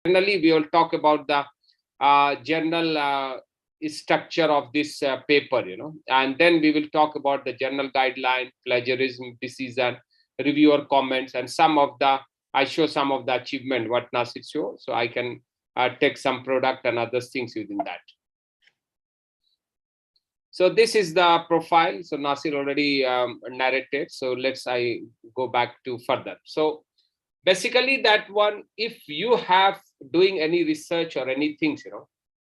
generally we will talk about the general structure of this paper, and then we will talk about the general guideline, plagiarism, decision, reviewer comments, and I show some of the achievement what Nasir show, so I can take some product and other things within that. So this is the profile. So Nasir already narrated. So I go back to further. So basically that one, if you have doing any research or anything,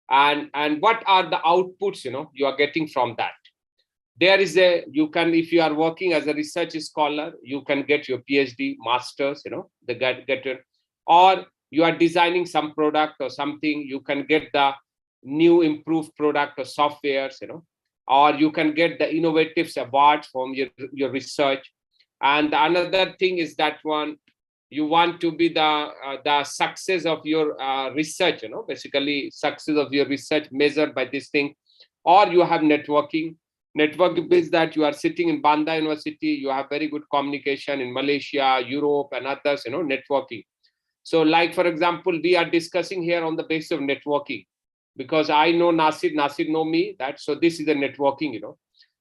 and what are the outputs, you are getting from that. There is if you are working as a research scholar, you can get your PhD, masters, or you are designing some product or something, you can get the new improved product or softwares, or you can get the innovative awards from your research. And another thing is that one, you want to be the success of your research, basically success of your research measured by this thing. Or you have networking. Networking is that you are sitting in Banda University, you have very good communication in Malaysia, Europe, and others, networking. So like, for example, we are discussing here on the basis of networking, because I know Nasir know me, so this is the networking,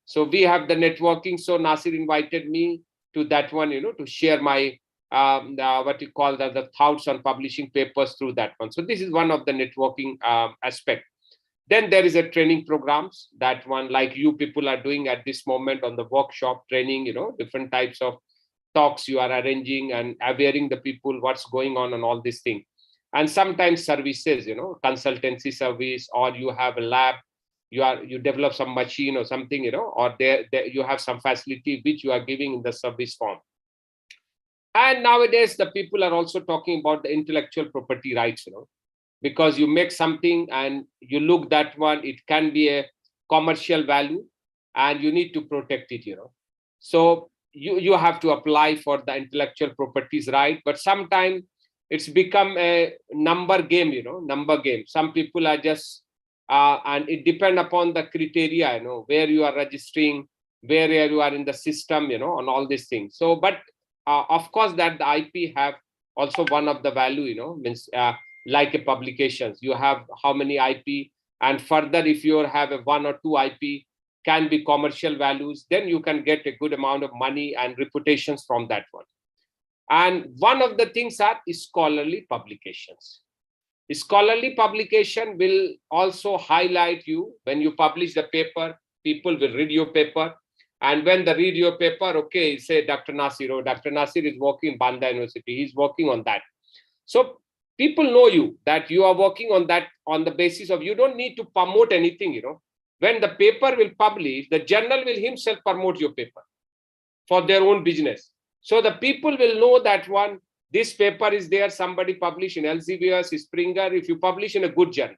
So we have the networking. So Nasir invited me to that one, to share my what you call the thoughts on publishing papers through that one. So this is one of the networking aspect. Then there is a training programs, that one like you people are doing at this moment on the workshop training, different types of talks you are arranging and awareing the people what's going on and all these things. And sometimes services, consultancy service, or you have a lab, you develop some machine or something, or there you have some facility which you are giving in the service form. And nowadays the people are also talking about the intellectual property rights, because you make something and you look that one, it can be a commercial value and you need to protect it, So you have to apply for the intellectual properties right, but sometimes it's become a number game, number game. Some people are just, and it depends upon the criteria, where you are registering, where you are in the system, on all these things. So, but of course that the IP have also one of the value, means like a publications, you have how many IP, and further if you have a 1 or 2 IP can be commercial values, then you can get a good amount of money and reputations from that one. And one of the things are scholarly publications. Scholarly publication will also highlight you. When you publish the paper, people will read your paper. And when they read your paper, okay, say Dr. Nasir, Dr. Nasir is working in Banda University, he's working on that. So people know you, that you are working on that, on the basis of, you don't need to promote anything, When the paper will publish, the journal will himself promote your paper for their own business. So the people will know that one, this paper is there, somebody published in Elsevier, Springer, if you publish in a good journal.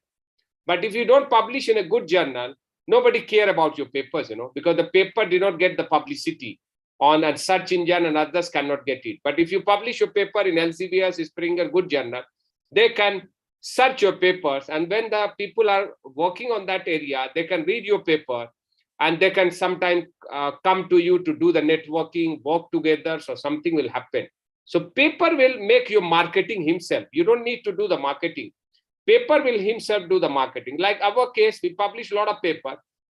But if you don't publish in a good journal, nobody care about your papers, because the paper did not get the publicity on a search engine and others cannot get it. But if you publish your paper in Elsevier, Springer, good journal, they can search your papers. And when the people are working on that area, they can read your paper and they can sometimes come to you to do the networking, work together, so something will happen. So paper will make your marketing himself. You don't need to do the marketing. Paper will himself do the marketing. Like our case, we publish a lot of paper.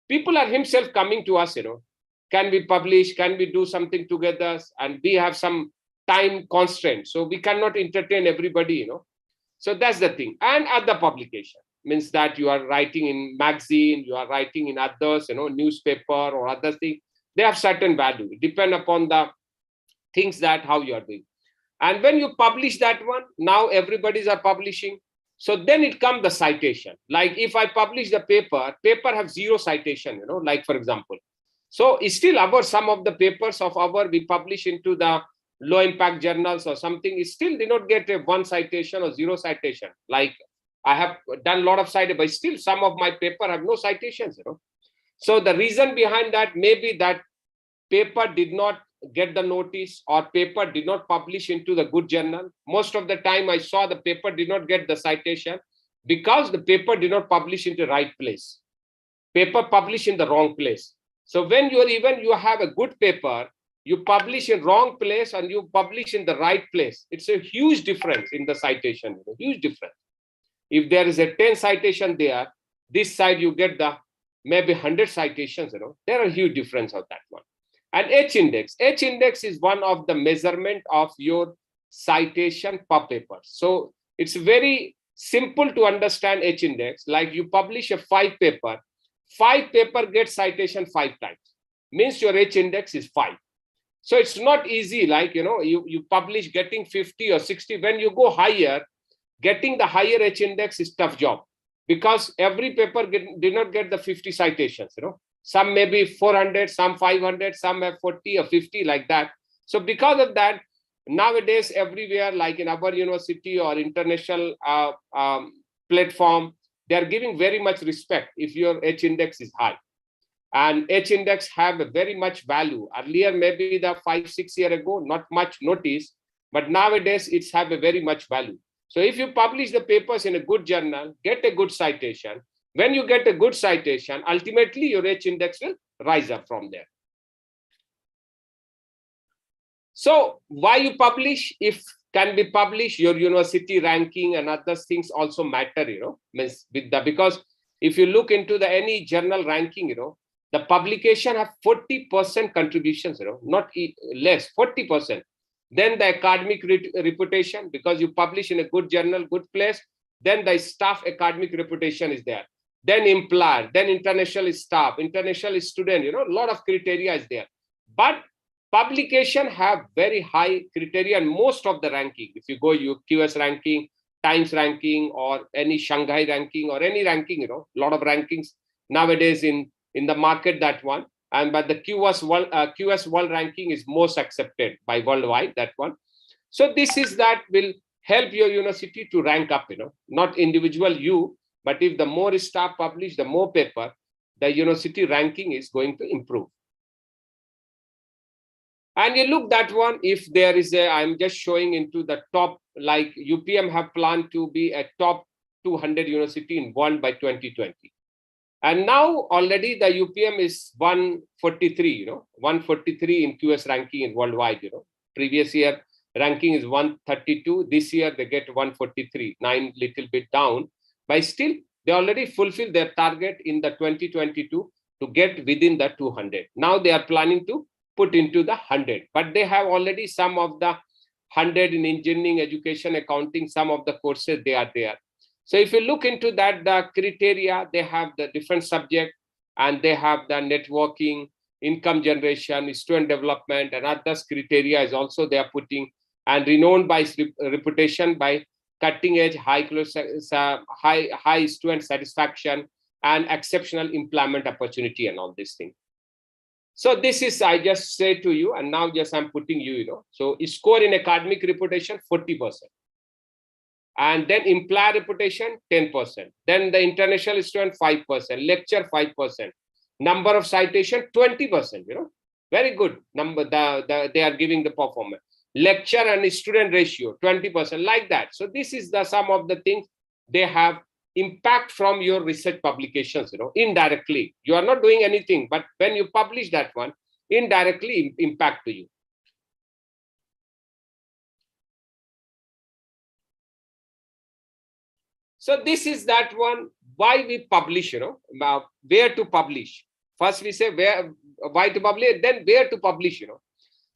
People are himself coming to us, can we publish, can we do something together? And we have some time constraints. So we cannot entertain everybody, So that's the thing. And other publication means that you are writing in magazine, you are writing in others, newspaper or other thing. They have certain value. It depends upon the things that how you are doing. And when you publish that one, now everybody's are publishing. So then it comes the citation. Like if I publish the paper have 0 citation, like for example. So still some of the papers of we publish into the low impact journals or something, it still did not get a 1 citation or 0 citation. Like I have done a lot of citation, but still some of my paper have no citations, So the reason behind that, maybe that paper did not get the notice or paper did not publish into the good journal. Most of the time I saw the paper did not get the citation because the paper did not publish into the right place. Paper published in the wrong place. So when you have a good paper, you publish in wrong place and you publish in the right place. It's a huge difference in the citation, huge difference. If there is a 10 citation there, this side you get the maybe 100 citations, there are huge difference of that one. And H-index is one of the measurement of your citation per paper. So it's very simple to understand H-index. Like you publish a 5 paper gets citation 5 times, means your H-index is 5. So it's not easy, like, you publish getting 50 or 60. When you go higher, getting the higher H-index is tough job, because every paper did not get the 50 citations, Some may be 400, some 500, some have 40 or 50, like that. So because of that, nowadays, everywhere, like in our university or international platform, they are giving very much respect if your H-index is high. And H-index have a very much value. Earlier, maybe the 5-6 years ago, not much notice, but nowadays it's have a very much value. So if you publish the papers in a good journal, get a good citation. When you get a good citation, ultimately your H-index will rise up from there. So why you publish? If can be published, your university ranking and other things also matter, because if you look into the any journal ranking, the publication have 40% contributions, not less, 40%. Then the academic reputation, because you publish in a good journal, good place, then the staff academic reputation is there. Then employer, then international staff, international student, a lot of criteria is there. But publication have very high criteria and most of the ranking. If you go your QS ranking, Times ranking, or any Shanghai ranking, or any ranking, a lot of rankings nowadays in the market, that one. And but the QS world ranking is most accepted by worldwide, that one. So this is that will help your university to rank up, not individual you, but if the more staff publish, the more paper, the university ranking is going to improve. And you look that one, if there is I'm just showing into the top, like UPM have planned to be a top 200 university in world by 2020. And now already the UPM is 143, 143 in QS ranking in worldwide, Previous year ranking is 132. This year they get 143, 9 little bit down. But still, they already fulfilled their target in the 2022 to get within the 200. Now they are planning to put into the 100. But they have already some of the 100 in engineering, education, accounting, some of the courses they are there. So if you look into that, the criteria, they have the different subject, and they have the networking, income generation, student development, and others criteria is also they are putting, and renowned by reputation by cutting edge, high student satisfaction, and exceptional employment opportunity, and all these things. So this is, I just say to you, and now just I'm putting you, so score in academic reputation, 40%. And then employer reputation, 10%. Then the international student, 5%. Lecture, 5%. Number of citation, 20%, Very good number, they are giving the performance. Lecture and student ratio, 20%, like that. So this is the some of the things they have impact from your research publications, indirectly. You are not doing anything, but when you publish that one, indirectly impact to you. So this is that one, why we publish, where to publish. First we say why to publish, then where to publish,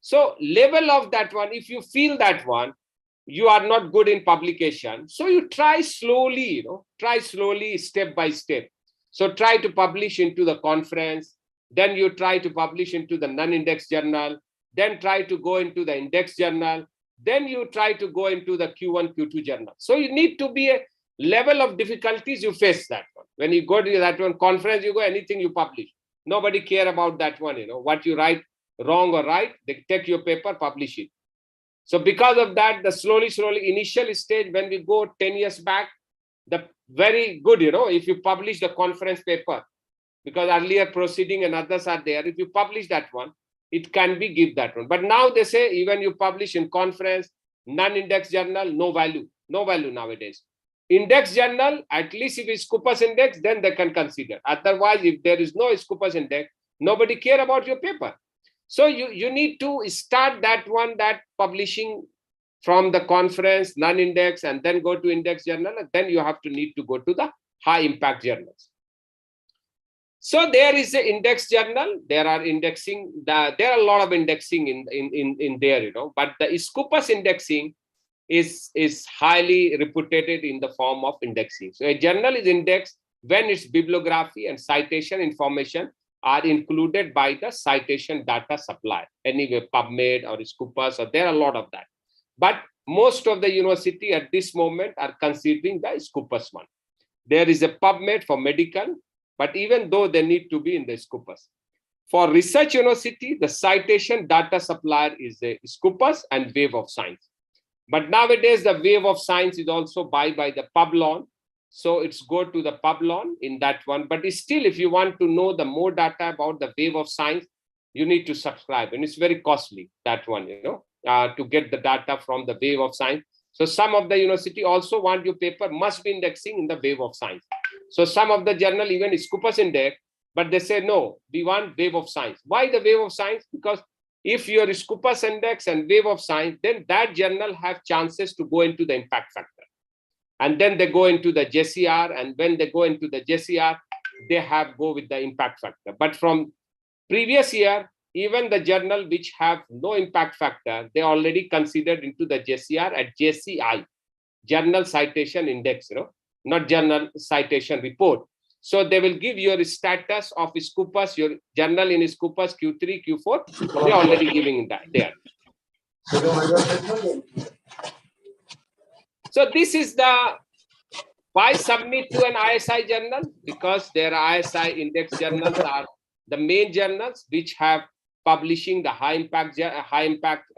So level of that one, if you feel that one, you are not good in publication. So you try slowly, step by step. So try to publish into the conference, then you try to publish into the non-index journal, then try to go into the index journal, then you try to go into the Q1, Q2 journal. So you need to be a level of difficulties you face that one. When you go to that one conference, you go, anything you publish. Nobody care about that one, what you write, wrong or right, they take your paper, publish it. So because of that, the slowly, initial stage, when we go 10 years back, the very good, if you publish the conference paper, because earlier proceeding and others are there, if you publish that one, it can be give that one. But now they say, even you publish in conference, non-index journal, no value nowadays. Index journal, at least if it's Scopus index, then they can consider. Otherwise, if there is no Scopus index, nobody care about your paper. So you need to start that one, that publishing from the conference, non-index, and then go to index journal, and then you have to need to go to the high impact journals. So there is an index journal. There are indexing. There are a lot of indexing in there, you know. But the Scopus indexing is highly reputed in the form of indexing. So a journal is indexed when its bibliography and citation information are included by the citation data supply. Anyway, PubMed or Scopus, or there are a lot of that. But most of the university at this moment are considering the Scopus one. There is a PubMed for medical, but even though they need to be in the Scopus. For research university, the citation data supplier is a Scopus and Wave of Science. But nowadays, the Wave of Science is also by the Publon. So it's go to the Publon in that one. But still, if you want to know the more data about the Wave of Science, you need to subscribe. And it's very costly, that one, you know, to get the data from the Wave of Science. So some of the university also want your paper must be indexing in the Wave of Science. So some of the journal even Scopus index, but they say, no, we want Wave of Science. Why the Wave of Science? Because if your Scopus index and Wave of Science, then that journal have chances to go into the impact factor. And then they go into the JCR, and when they go into the JCR, they have go with the impact factor. But from previous year, even the journal which have no impact factor, they already considered into the JCR at JCI, Journal Citation Index, you know, not Journal Citation Report. So they will give your status of Scopus, your journal in Scopus Q3, Q4, they're already giving that there. So this is the why submit to an ISI journal, because their ISI index journals are the main journals which have publishing the high impact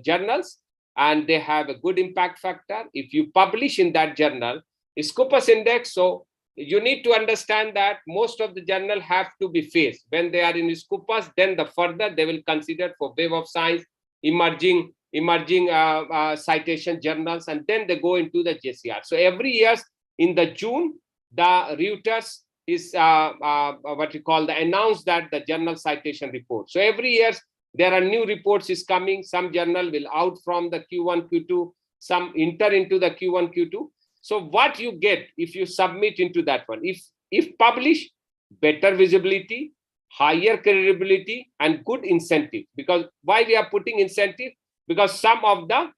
journals, and they have a good impact factor. If you publish in that journal, Scopus index, so you need to understand that most of the journal have to be phased. When they are in Scopus, then the further they will consider for Wave of Science, emerging citation journals, and then they go into the JCR. So every year in the June, the Reuters is what we call the announce that the journal citation report. So every year there are new reports is coming. Some journal will out from the Q1, Q2, some enter into the Q1, Q2. So what you get if you submit into that one, if publish, better visibility, higher credibility, and good incentive. Because why we are putting incentive? Because some of the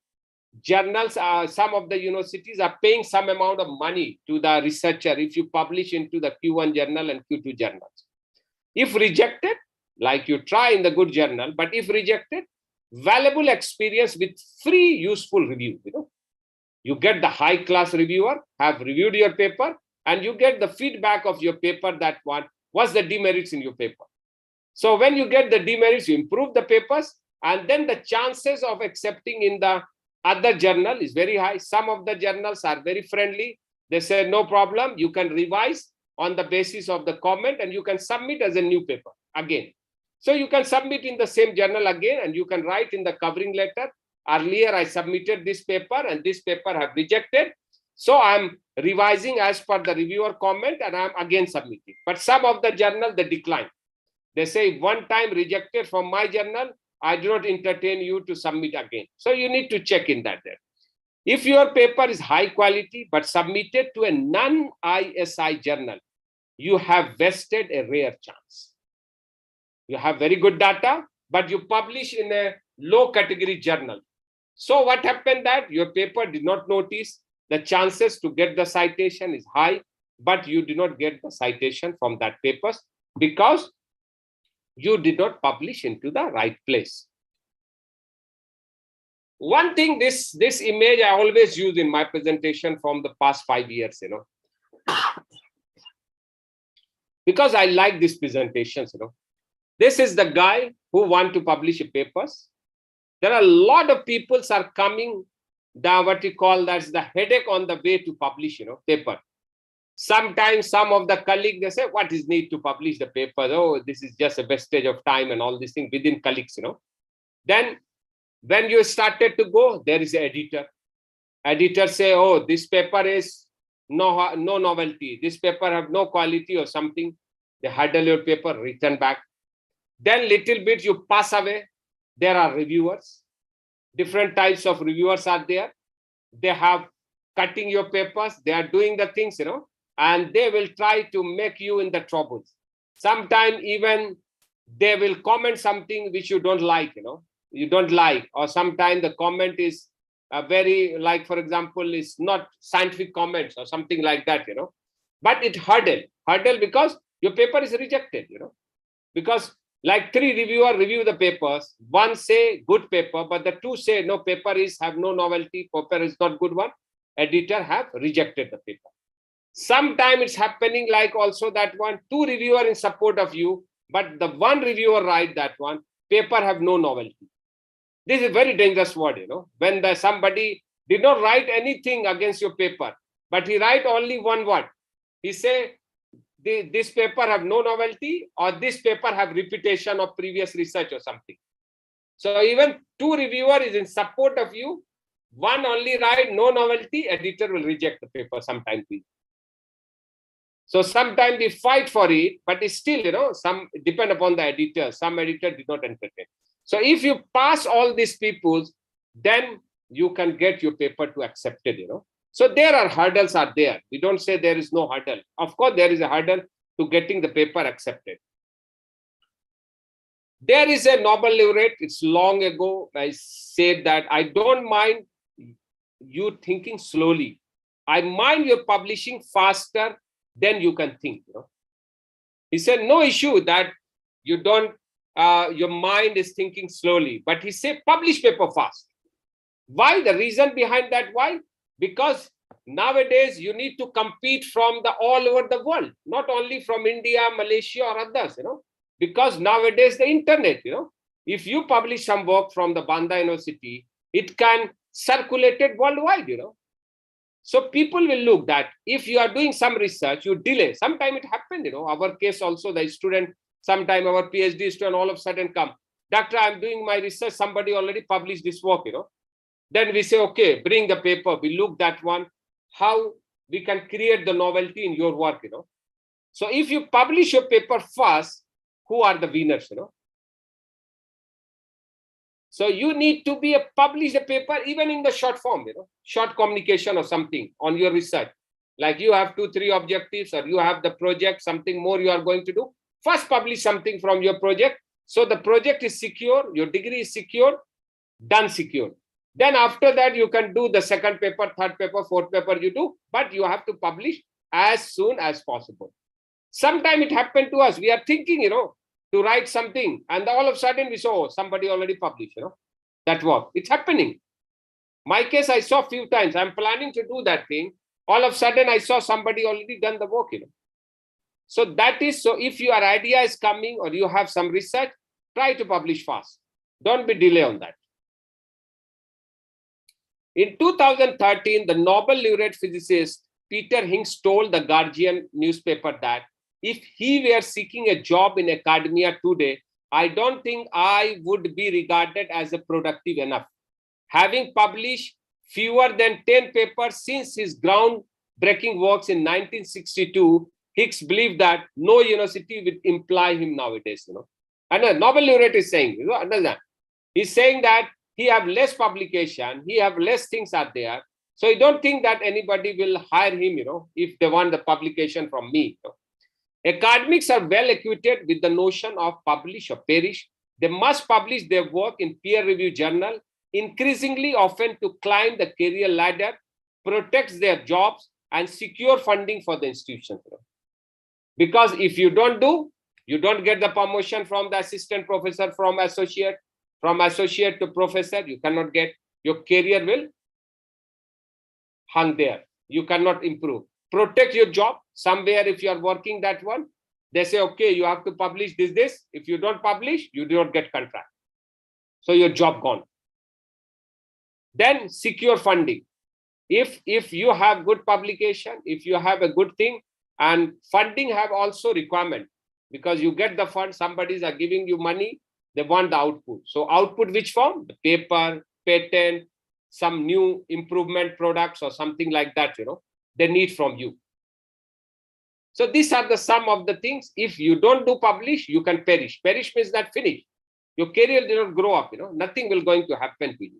journals, some of the universities are paying some amount of money to the researcher if you publish into the Q1 journal and Q2 journals. If rejected, like you try in the good journal, but if rejected, valuable experience with free useful review, you know. You get the high class reviewer, have reviewed your paper, and you get the feedback of your paper that what's the demerits in your paper. So when you get the demerits, you improve the papers, and then the chances of accepting in the other journal is very high. Some of the journals are very friendly. They say, no problem, you can revise on the basis of the comment, and you can submit as a new paper again. So you can submit in the same journal again, and you can write in the covering letter, earlier I submitted this paper and this paper have rejected. So I'm revising as per the reviewer comment, and I'm again submitting. But some of the journal, they decline. They say, one time rejected from my journal, I do not entertain you to submit again. So you need to check in that there. If your paper is high quality, but submitted to a non-ISI journal, you have vested a rare chance. You have very good data, but you publish in a low category journal. So what happened that your paper did not notice, the chances to get the citation is high, but you did not get the citation from that papers because you did not publish into the right place. One thing, this image I always use in my presentation from the past 5 years, you know, because I like these presentations, you know. This is the guy who want to publish papers. There are a lot of people are coming, what we call that's the headache on the way to publish, you know, paper. Sometimes some of the colleagues, they say, what is need to publish the paper? Oh, this is just a wastage of time and all these things within colleagues, you know. Then when you started to go, there is an editor. Editor say, oh, this paper is no novelty. This paper have no quality or something. They handle your paper, return back. Then little bit you pass away. There are reviewers. different types of reviewers are there. They have cutting your papers, they are doing the things, and they will try to make you in the troubles. Sometimes even they will comment something which you don't like, you don't like, or sometimes the comment is very, like, for example, is not scientific comments or something like that, but it hurdle because your paper is rejected, because like 3 reviewers review the papers, 1 say good paper, but the 2 say no, paper is have no novelty, paper is not good one. Editor have rejected the paper. Sometimes it's happening like also that 2 reviewer in support of you, but the 1 reviewer write that one, paper have no novelty. This is a very dangerous word, when somebody did not write anything against your paper, but he write only 1 word. He say, this paper have no novelty, or this paper have repetition of previous research or something. So even 2 reviewer is in support of you, 1 only write no novelty, editor will reject the paper sometimes. So sometimes we fight for it, but it's still, some depend upon the editor. Some editor did not entertain. So if you pass all these peoples, then you can get your paper to accepted, So there are hurdles are there. We don't say there is no hurdle. Of course, there is a hurdle to getting the paper accepted. There is a Nobel laureate. It's long ago. I said that I don't mind you thinking slowly. I mind you publishing faster than you can think. He said, no issue that you don't, your mind is thinking slowly. But he said, publish paper fast. Why? The reason behind that, why? Because nowadays you need to compete from all over the world, not only from India, Malaysia or others, because nowadays the internet, if you publish some work from the Banda University, it can circulate it worldwide, So people will look that if you are doing some research, you delay. Sometimes it happened, our case also, the student, sometime our PhD student all of a sudden come, doctor, I'm doing my research, somebody already published this work, Then we say, okay, bring the paper, we look that one, how we can create the novelty in your work, So if you publish your paper first, who are the winners, So you need to publish a paper even in the short form, short communication or something on your research. Like you have 2-3 objectives, or you have the project, something more you are going to do. First publish something from your project. So the project is secure, your degree is secure, done secure. Then after that, you can do the 2nd paper, 3rd paper, 4th paper you do, but you have to publish as soon as possible. Sometimes it happened to us. We are thinking, to write something, and all of a sudden we saw somebody already published, that work. It's happening. My case, I saw a few times. I'm planning to do that thing. All of a sudden, I saw somebody already done the work, So that is, so if your idea is coming or you have some research, try to publish fast. Don't be delay on that. In 2013, the Nobel laureate physicist Peter Hinks told the Guardian newspaper that if he were seeking a job in academia today, I don't think I would be regarded as a productive enough. Having published fewer than 10 papers since his groundbreaking works in 1962, Hicks believed that no university would employ him nowadays. And a Nobel laureate is saying, understand? He's saying that he have less publication, he have less things are there. So I don't think that anybody will hire him, if they want the publication from me. Academics are well acquainted with the notion of publish or perish. They must publish their work in peer-reviewed journal, increasingly often to climb the career ladder, protect their jobs, and secure funding for the institution. Because if you don't do, you don't get the promotion from the assistant professor, from associate to professor, you cannot get, your career will hang there. You cannot improve. Protect your job. Somewhere if you are working that one, they say, okay, you have to publish this. If you don't publish, you do not get contract. So your job gone. Then secure funding. If you have good publication, if you have a good thing, and funding have also requirement, because you get the fund, somebody's are giving you money, they want the output. So output which form? The paper, patent, some new improvement products or something like that, they need from you. So these are the sum of the things. If you don't do publish, you can perish. Perish means that finish. Your career did not grow up, nothing will going to happen to you.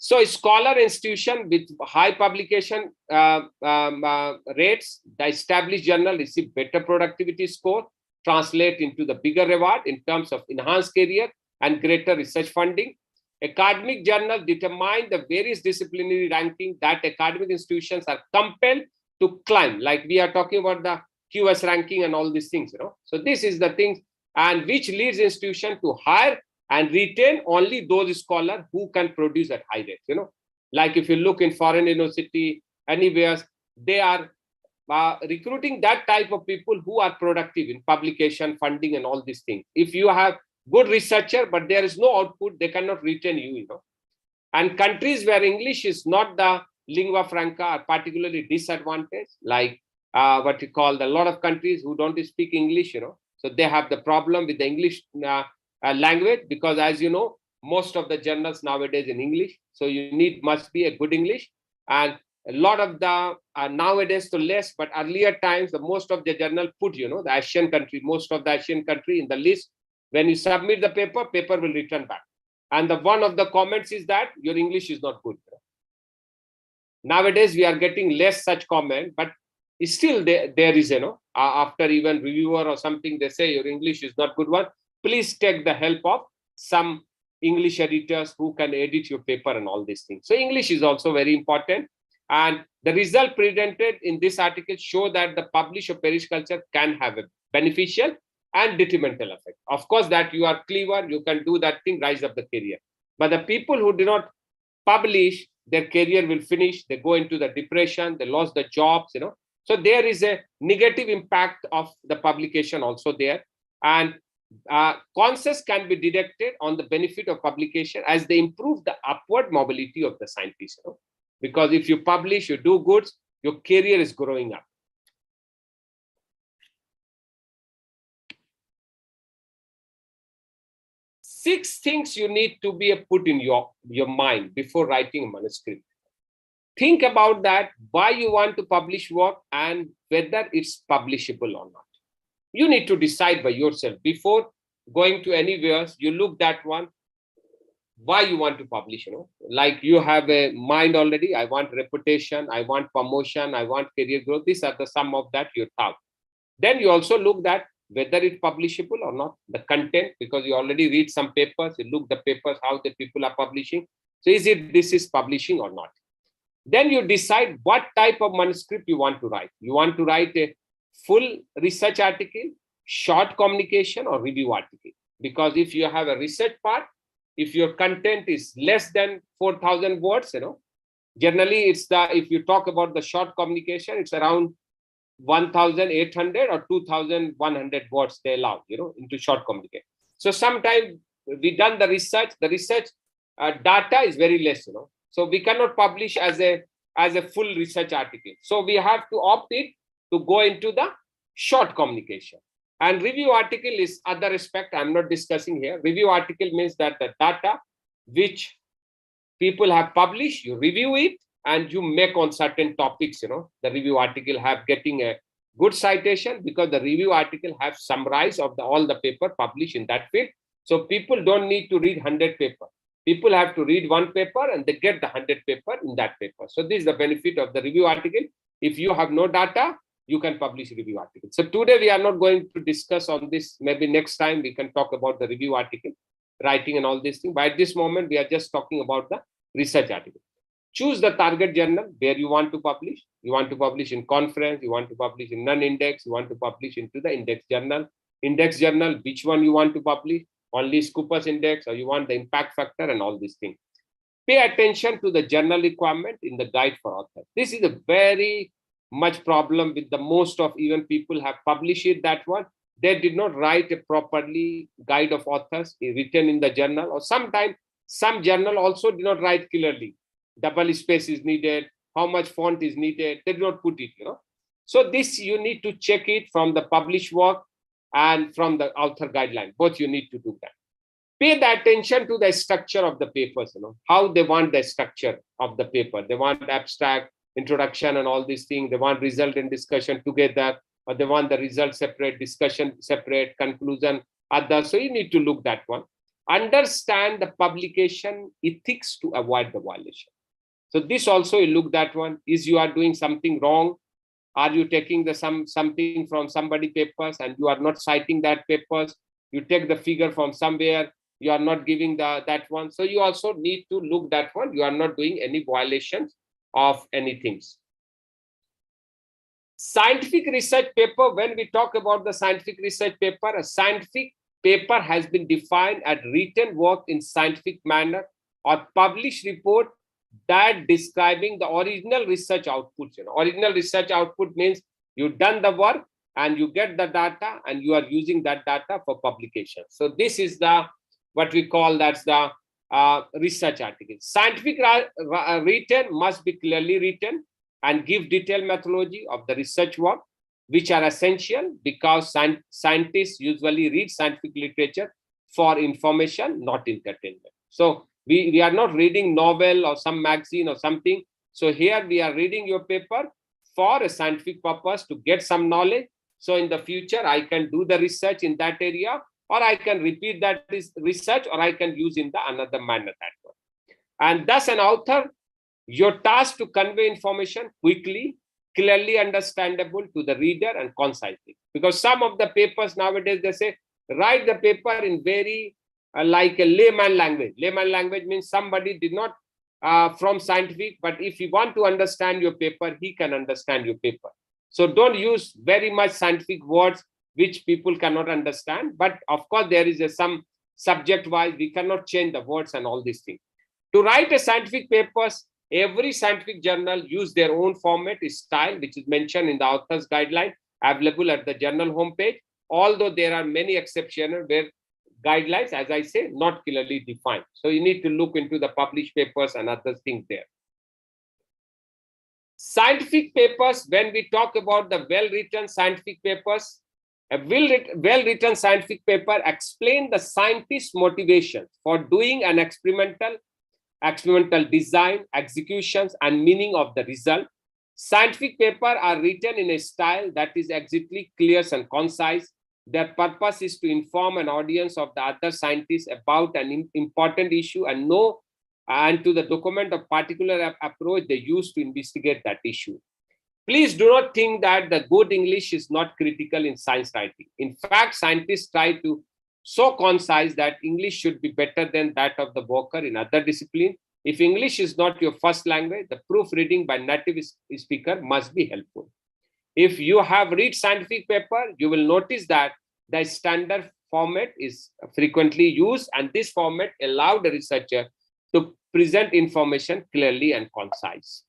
So scholar institution with high publication rates, the established journal receive better productivity score, translate into the bigger reward in terms of enhanced career and greater research funding. Academic journal determine the various disciplinary ranking that academic institutions are compelled to climb. Like we are talking about the QS ranking and all these things, So this is the thing, and which leads institution to hire and retain only those scholars who can produce at high rates, Like if you look in foreign university, anywhere, they are recruiting that type of people who are productive in publication, funding, and all these things. If you have good researcher, but there is no output, they cannot retain you, And countries where English is not the lingua franca are particularly disadvantaged, like what you call a lot of countries who don't speak English, So they have the problem with the English language, because as you know, most of the journals nowadays in English. So you must be a good English. And a lot of the nowadays, so less, but earlier times, the most of the journal put, the Asian country, most of the Asian country in the list. When you submit the paper will return back. And the one of the comments is that your English is not good. Nowadays, we are getting less such comment, but still there is, after even reviewer or something, they say your English is not good one. Please take the help of some English editors who can edit your paper and all these things. So English is also very important. And the result presented in this article show that the publish of parish culture can have a beneficial and detrimental effect. Of course, that you are clever, you can do that thing, rise up the career. But the people who do not publish, their career will finish, they go into the depression, they lost the jobs, So there is a negative impact of the publication also there. And consensus can be deducted on the benefit of publication as they improve the upward mobility of the scientists. Because if you publish, you do good, your career is growing up. Six things you need to be put in your mind before writing a manuscript. Think about that, why you want to publish work and whether it's publishable or not. You need to decide by yourself before going to anywhere. You look that one, why you want to publish, Like you have a mind already. I want reputation, I want promotion, I want career growth. These are the sum of that you thought. Then you also look that whether it's publishable or not, the content, because you already read some papers, you look the papers, how the people are publishing. So this is publishing or not? Then you decide what type of manuscript you want to write. You want to write a full research article, short communication, or review article. Because if you have a research part, if your content is less than 4,000 words, generally it's if you talk about the short communication, it's around 1,800 or 2,100 words they allow, into short communication. So sometimes we done the research data is very less, So we cannot publish as a full research article. So we have to opt it to go into the short communication. And review article is other aspect I'm not discussing here. Review article means that the data which people have published, you review it and you make on certain topics, The review article have getting a good citation because the review article have summarize of all the paper published in that field. So people don't need to read 100 paper. People have to read one paper and they get the 100 paper in that paper. So this is the benefit of the review article. If you have no data, you can publish review article. So today we are not going to discuss on this. Maybe next time we can talk about the review article, writing and all these things. But at this moment, we are just talking about the research article. Choose the target journal where you want to publish. You want to publish in conference, you want to publish in non-index, you want to publish into the index journal. Index journal, which one you want to publish? Only Scopus index, or you want the impact factor and all these things. Pay attention to the journal requirement in the guide for author. This is a very much problem with the most of even people have published it, that one. They did not write a properly guide of authors written in the journal, or sometimes some journal also did not write clearly. Double space is needed, how much font is needed, they did not put it, So this you need to check it from the published work and from the author guideline. Both you need to do that. Pay the attention to the structure of the papers, how they want the structure of the paper. They want abstract, introduction and all these things. They want result and discussion together, or they want the result separate, discussion separate, conclusion other. So you need to look that one. understand the publication ethics to avoid the violation. So this also you look that one. Is you are doing something wrong? Are you taking the something from somebody papers and you are not citing that papers? You take the figure from somewhere, you are not giving that one. So you also need to look that one. You are not doing any violations of anything. Scientific research paper, when we talk about the scientific research paper, a scientific paper has been defined as written work in scientific manner or published report that describing the original research outputs. Original research output means you've done the work and you get the data and you are using that data for publication. So this is the what we call that's the research article. Scientific written must be clearly written and give detailed methodology of the research work, which are essential because scientists usually read scientific literature for information, not entertainment. So we are not reading novel or some magazine or something. So here we are reading your paper for a scientific purpose to get some knowledge. So in the future, I can do the research in that area, or I can repeat that research, or I can use in the another manner that one. And thus an author, your task to convey information quickly, clearly understandable to the reader and concisely. Because some of the papers nowadays, they say, write the paper in very like a layman language. Layman language means somebody did not from scientific, but if you want to understand your paper, he can understand your paper. So don't use very much scientific words which people cannot understand. But of course, there is some subject-wise, we cannot change the words and all these things. To write a scientific papers, every scientific journal use their own format, style, which is mentioned in the author's guideline, available at the journal homepage. Although there are many exceptions where guidelines, as I say, not clearly defined. So you need to look into the published papers and other things there. Scientific papers, when we talk about the well-written scientific papers, a well-written scientific paper explains the scientist's motivation for doing an experimental design, executions, and meaning of the result. Scientific papers are written in a style that is exactly clear and concise. Their purpose is to inform an audience of the other scientists about an important issue and to the document a particular approach they use to investigate that issue. Please do not think that the good English is not critical in science writing. In fact, scientists try to so concise that English should be better than that of the worker in other disciplines. If English is not your first language, the proofreading by native speaker must be helpful. If you have read scientific paper, you will notice that the standard format is frequently used, and this format allows the researcher to present information clearly and concise.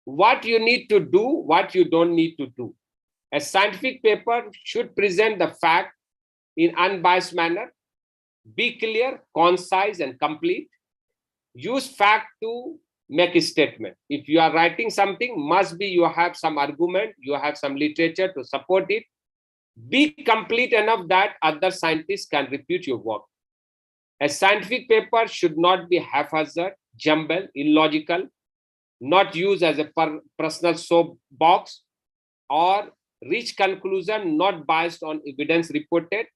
What you need to do, what you don't need to do. A scientific paper should present the fact in unbiased manner, be clear, concise, and complete. Use fact to make a statement. If you are writing something, must be you have some argument, you have some literature to support it. Be complete enough that other scientists can refute your work. A scientific paper should not be haphazard, jumbled, illogical, not used as a personal soapbox, or reach conclusion not based on evidence reported,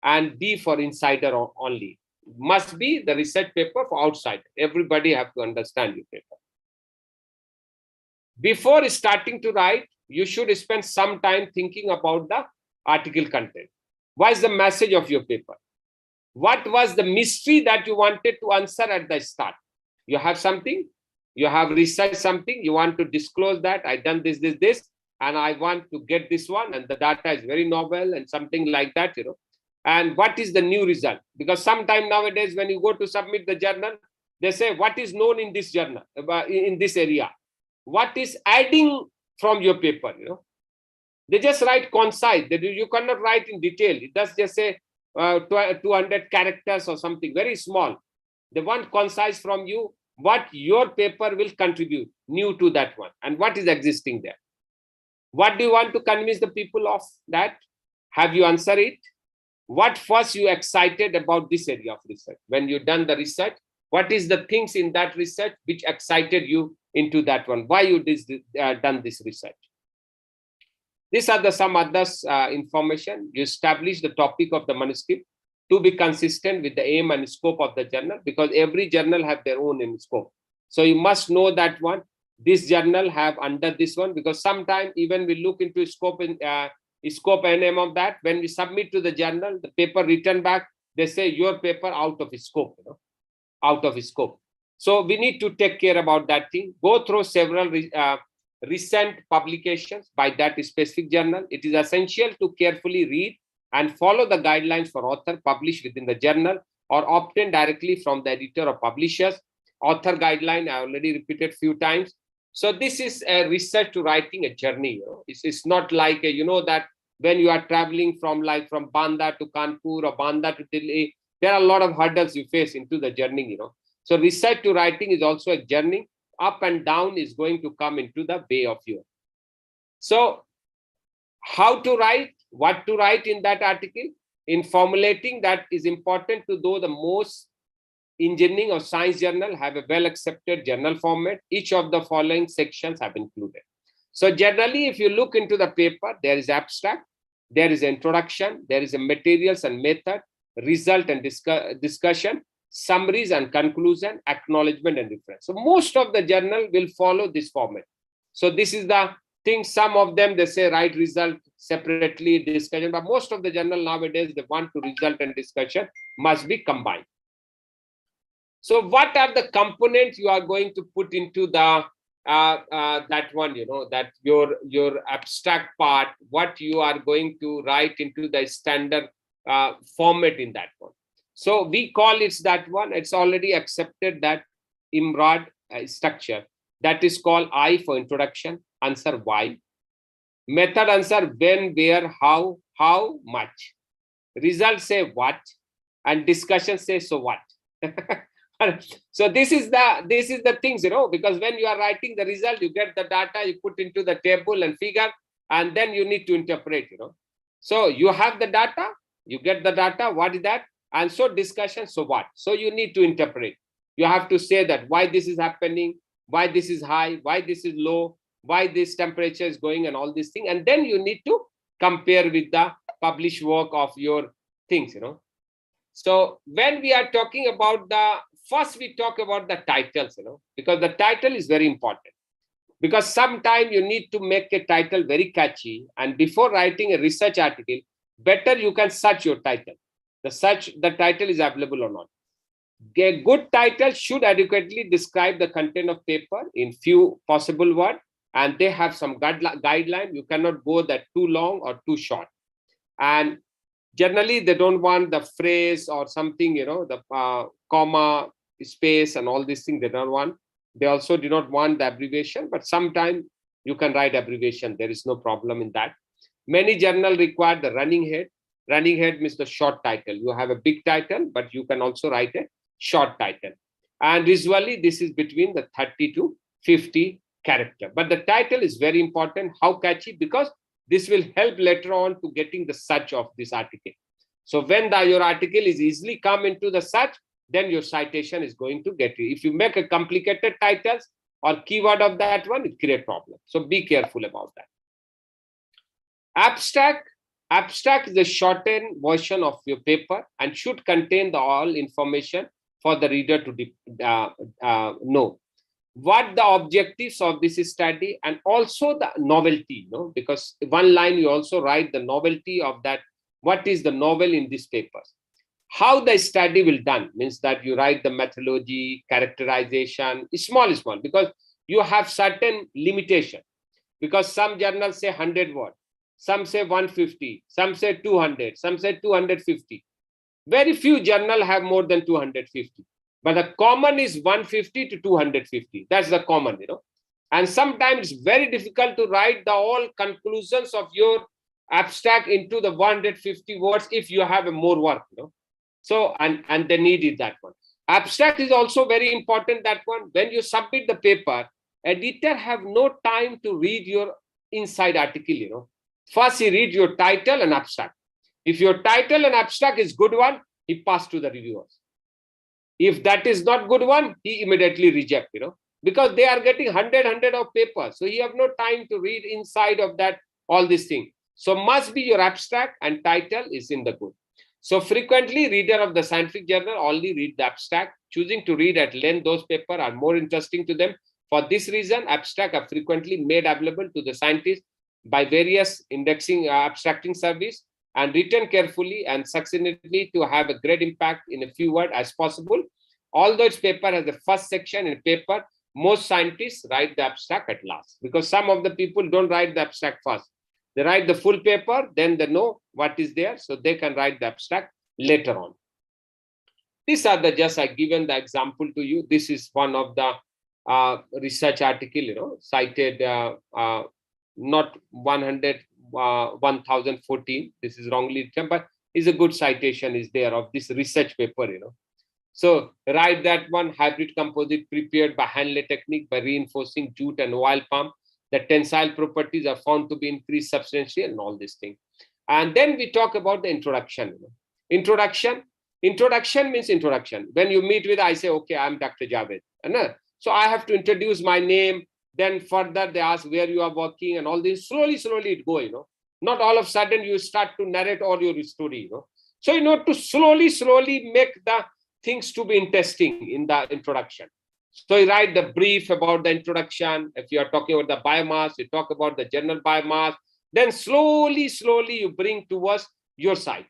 and be for insider only. Must be the research paper for outside. Everybody have to understand your paper. Before starting to write, you should spend some time thinking about the article content. What is the message of your paper? What was the mystery that you wanted to answer at the start? You have something, you have researched something, you want to disclose that I done this, and I want to get this one, and the data is very novel and something like that, And what is the new result? Because sometime nowadays, when you go to submit the journal, they say, what is known in this journal, in this area? What is adding from your paper, They just write concise. You cannot write in detail. It does just say 200 characters or something, very small. They want concise from you, what your paper will contribute new to that one, and what is existing there. What do you want to convince the people of that? Have you answered it? What first you excited about this area of research? When you done the research, what is the things in that research which excited you into that one? Why you done this research? These are some other information. You establish the topic of the manuscript. to be consistent with the aim and scope of the journal, because every journal have their own in scope. So you must know that one. This journal have under this one, because sometimes even we look into scope and name of that. When we submit to the journal, the paper return back, they say your paper out of scope, out of scope. So we need to take care about that thing. Go through several recent publications by that specific journal. It is essential to carefully read and follow the guidelines for author published within the journal or obtain directly from the editor or publishers. Author guideline, I already repeated few times. So this is a research to writing a journey. It's not like that when you are traveling from Banda to Kanpur or Banda to Delhi, there are a lot of hurdles you face into the journey. So research to writing is also a journey. Up and down is going to come into the way of you. So how to write, what to write in that article, in formulating that is important to know the most engineering or science journal have a well-accepted journal format. Each of the following sections have included. So generally, if you look into the paper, there is abstract, there is introduction, there is a materials and method, result and discussion, summaries and conclusion, acknowledgement and reference. So most of the journal will follow this format. So this is the thing. Some of them, they say write result separately, discussion, but most of the journal nowadays, they want to result and discussion must be combined. So what are the components you are going to put into the that one, that your abstract part, what you are going to write into the standard format in that one. So we call it that one. It's already accepted that IMRAD structure. That is called I for introduction, answer why, method answer when, where, how much, result say what, and discussion say so what. So this is the things, because when you are writing the result, you get the data, you put into the table and figure, and then you need to interpret, So you have the data, you get the data, what is that? And so discussion, so what? So you need to interpret. You have to say that why this is happening, why this is high, why this is low, why this temperature is going, and all these things. And then you need to compare with the published work of your things, So when we are talking about first we talk about the titles, because the title is very important. Because sometimes you need to make a title very catchy, and before writing a research article, better you can search your title. The title is available or not. A good title should adequately describe the content of paper in few possible words, and they have some guideline. You cannot go that too long or too short. And generally, they don't want the phrase or something, the comma, space, and all these things they don't want. They also do not want the abbreviation, but sometimes you can write abbreviation. There is no problem in that. Many journals require the running head. Running head means the short title. You have a big title, but you can also write a short title. And usually, this is between the 30 to 50 character. But the title is very important. How catchy? Because this will help later on to getting the search of this article. So when your article is easily come into the search, then your citation is going to get you. If you make a complicated titles or keyword of that one, it creates problem. So be careful about that. Abstract is a shortened version of your paper and should contain all information for the reader to know. What the objectives of this study, and also the novelty, because one line you also write the novelty of that. What is the novel in these papers? How the study will done means that you write the methodology, characterization, small, because you have certain limitation. Because some journals say 100 words, some say 150, some say 200, some say 250. Very few journals have more than 250. But the common is 150 to 250. That's the common, And sometimes it's very difficult to write the all conclusions of your abstract into the 150 words if you have a more work, So, and they needed that one. Abstract is also very important, that one. When you submit the paper, editor have no time to read your inside article, First, he reads your title and abstract. If your title and abstract is good one, he pass to the reviewers. If that is not good one, he immediately reject, because they are getting 100 of papers. So he have no time to read inside of that, all these things. So must be your abstract and title is in the good. So frequently, reader of the scientific journal only read the abstract, choosing to read at length those papers are more interesting to them. For this reason, abstracts are frequently made available to the scientists by various indexing abstracting service and written carefully and succinctly to have a great impact in a few words as possible. Although its paper has the first section in paper, most scientists write the abstract at last because some of the people don't write the abstract first. They write the full paper, then they know what is there, so they can write the abstract later on. These are the just I given the example to you. This is one of the research article, cited not 1014. This is wrongly written, but is a good citation is there of this research paper, So write that one hybrid composite prepared by hand-lay technique by reinforcing jute and oil palm. The tensile properties are found to be increased substantially and all these things. And then we talk about the introduction. Introduction means introduction. When you meet with, I say, okay, I'm Dr. Javed. So I have to introduce my name. Then further they ask where you are working and all this. Slowly it go, Not all of a sudden you start to narrate all your story, So, to slowly make the things to be interesting in the introduction. So you write the brief about the introduction. If you are talking about the biomass, you talk about the general biomass. Then slowly you bring towards your side.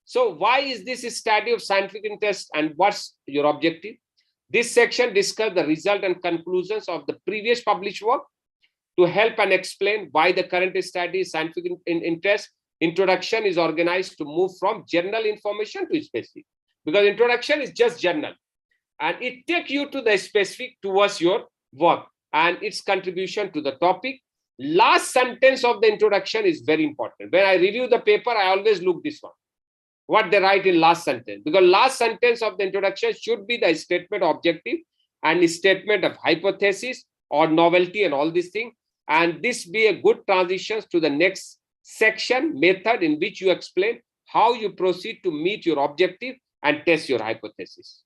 So why is this a study of scientific interest and what's your objective? This section discusses the result and conclusions of the previous published work to help and explain why the current study is scientific interest. Introduction is organized to move from general information to specific because introduction is just general. And it takes you to the specific towards your work and its contribution to the topic. Last sentence of the introduction is very important. When I review the paper, I always look this one. What they write in last sentence. Because last sentence of the introduction should be the statement objective and statement of hypothesis or novelty and all these things. And this be a good transition to the next section, method in which you explain how you proceed to meet your objective and test your hypothesis.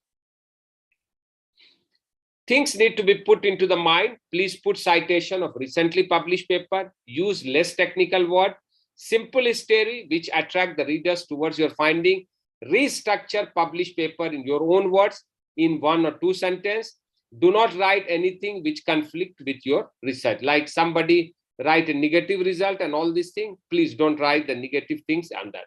Things need to be put into the mind. Please put citation of recently published paper. Use less technical word. Simple story which attract the readers towards your finding. Restructure published paper in your own words in 1 or 2 sentences. Do not write anything which conflict with your research. Like somebody write a negative result and all these things. Please don't write the negative things on that.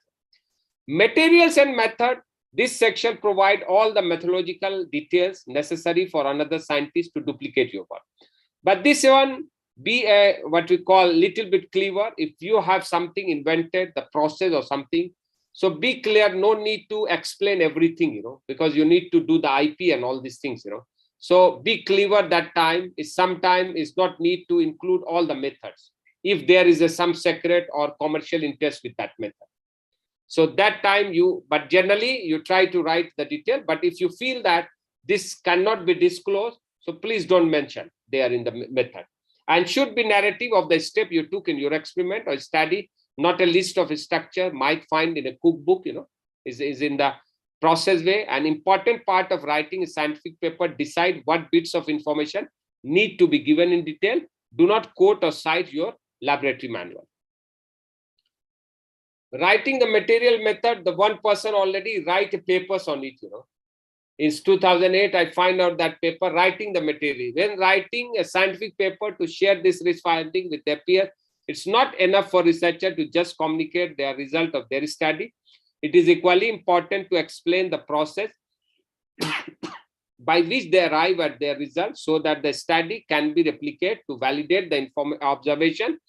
Materials and method. This section provides all the methodological details necessary for another scientist to duplicate your work. But this one, be a what we call little bit clever. If you have something invented, the process or something, so be clear, no need to explain everything, because you need to do the IP and all these things, So be clever that time. Is sometimes it's not need to include all the methods if there is some secret or commercial interest with that method. So that time but generally you try to write the detail. But if you feel that this cannot be disclosed, so please don't mention there in the method. And should be narrative of the step you took in your experiment or study, not a list of structure might find in a cookbook, is in the process way. An important part of writing a scientific paper, decide what bits of information need to be given in detail. Do not quote or cite your laboratory manual. Writing the material method, the one person already write papers on it, In 2008, I find out that paper, writing the material. When writing a scientific paper to share this research finding with their peers, it's not enough for researcher to just communicate their result of their study. It is equally important to explain the process by which they arrive at their results so that the study can be replicated to validate the observation.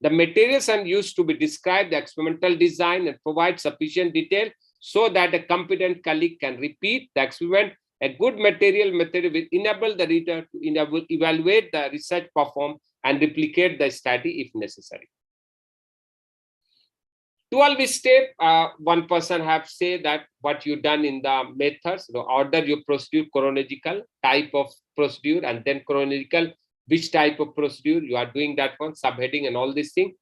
The materials are used to be described, the experimental design, and provide sufficient detail so that a competent colleague can repeat the experiment. A good material method will enable the reader to evaluate the research performed and replicate the study if necessary. 12 step, one person have said that what you done in the methods, order your procedure, chronological type of procedure, and then chronological, which type of procedure you are doing that one, subheading and all these things.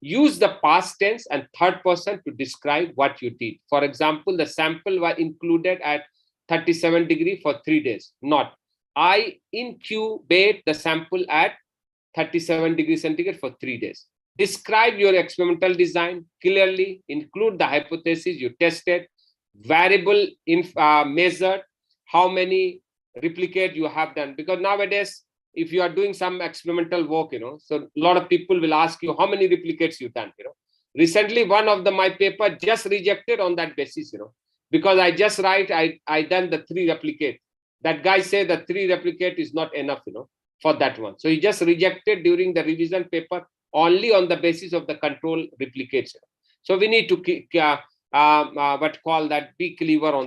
Use the past tense and third person to describe what you did. For example, the sample was included at 37 degrees for 3 days. Not, I incubate the sample at 37 degrees centigrade for 3 days. Describe your experimental design clearly, include the hypothesis you tested, variable measured, how many replicate you have done. Because nowadays, if you are doing some experimental work, so a lot of people will ask you how many replicates you've done. Recently, one of my paper just rejected on that basis, because I just write, I done the 3 replicate. That guy said the 3 replicate is not enough, for that one. So he just rejected during the revision paper only on the basis of the control replicates. So we need to be clever on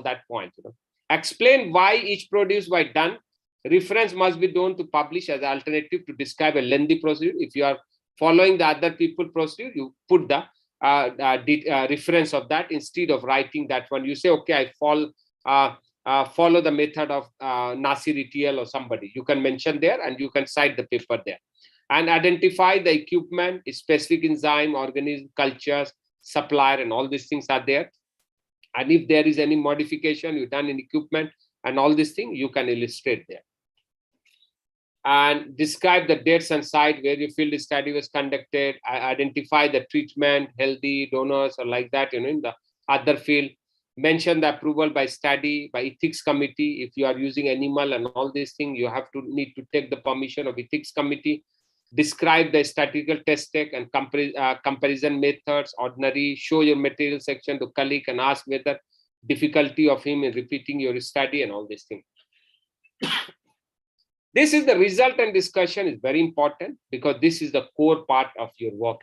that point. Explain why each produce was done. Reference must be done to publish as an alternative to describe a lengthy procedure. If you are following the other people procedure, you put the reference of that instead of writing that one. You say, okay, I follow the method of Nasir ETL or somebody. You can mention there and you can cite the paper there. And identify the equipment, specific enzyme, organism, cultures, supplier, and all these things are there. And if there is any modification you've done in equipment and all these things, you can illustrate there. And describe the dates and site where your field study was conducted. Identify the treatment, healthy donors, or like that, in the other field. Mention the approval by study, by ethics committee. If you are using animal and all these things, you need to take the permission of ethics committee. Describe the statistical test take and comparison methods, ordinary. Show your material section to colleague and ask whether difficulty of him in repeating your study and all these things. This is the result, and discussion is very important because this is the core part of your work.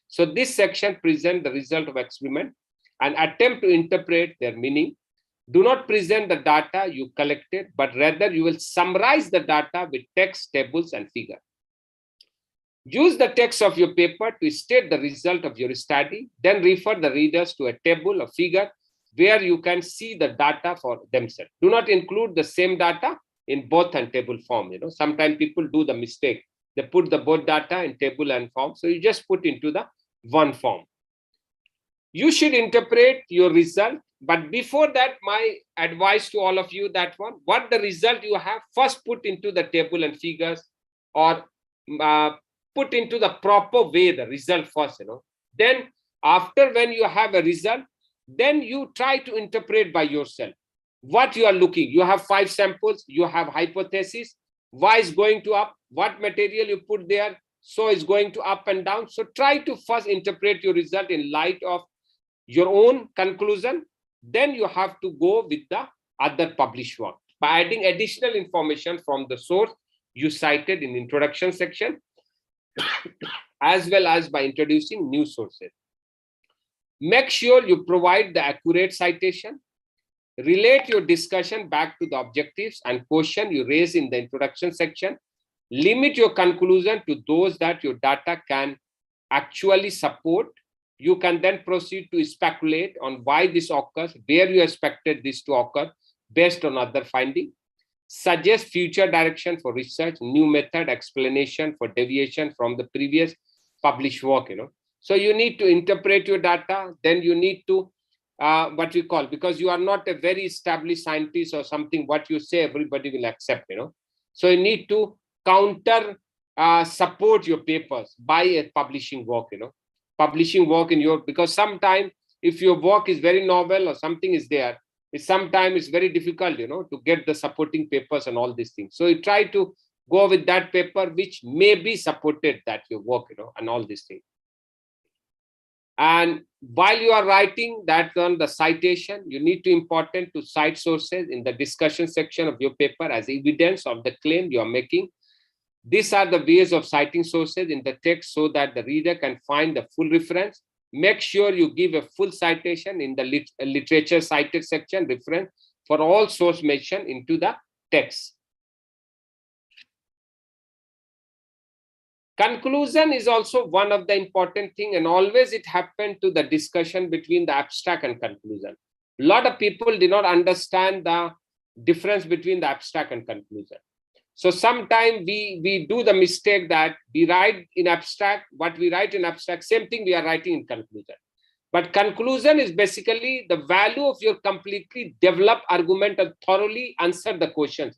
So this section presents the result of experiment and attempt to interpret their meaning. Do not present the data you collected, but rather you will summarize the data with text, tables, and figure. Use the text of your paper to state the result of your study, then refer the readers to a table or figure where you can see the data for themselves. Do not include the same data in both and table form. Sometimes people do the mistake. They put the both data in table and form. So you just put into the one form. You should interpret your result. But before that, my advice to all of you, that one, what the result you have, first put into the table and figures, or put into the proper way the result first. Then after, when you have a result, then you try to interpret by yourself what you are looking. You have 5 samples, you have hypothesis, why is going to up, what material you put there, so it's going to up and down. So try to first interpret your result in light of your own conclusion. Then you have to go with the other published work by adding additional information from the source you cited in introduction section, as well as by introducing new sources. Make sure you provide the accurate citation. Relate your discussion back to the objectives and question you raise in the introduction section. Limit your conclusion to those that your data can actually support. You can then proceed to speculate on why this occurs, where you expected this to occur based on other findings. Suggest future direction for research, new method, explanation for deviation from the previous published work. So you need to interpret your data, then you need to what we call, because you are not a very established scientist or something, what you say everybody will accept. So you need to counter support your papers by a publishing work. Publishing work in your, because sometimes if your work is very novel or something is there, sometimes it's very difficult, to get the supporting papers and all these things. So you try to go with that paper which may be supported that your work, and all these things. And while you are writing that on the citation, you need to important to cite sources in the discussion section of your paper as evidence of the claim you are making. These are the ways of citing sources in the text so that the reader can find the full reference. Make sure you give a full citation in the literature cited section reference for all source mentioned into the text. Conclusion is also one of the important thing, and always it happened to the discussion between the abstract and conclusion. A lot of people did not understand the difference between the abstract and conclusion. So sometimes we do the mistake that we write in abstract, what we write in abstract, same thing we are writing in conclusion. But conclusion is basically the value of your completely developed argument and thoroughly answer the questions.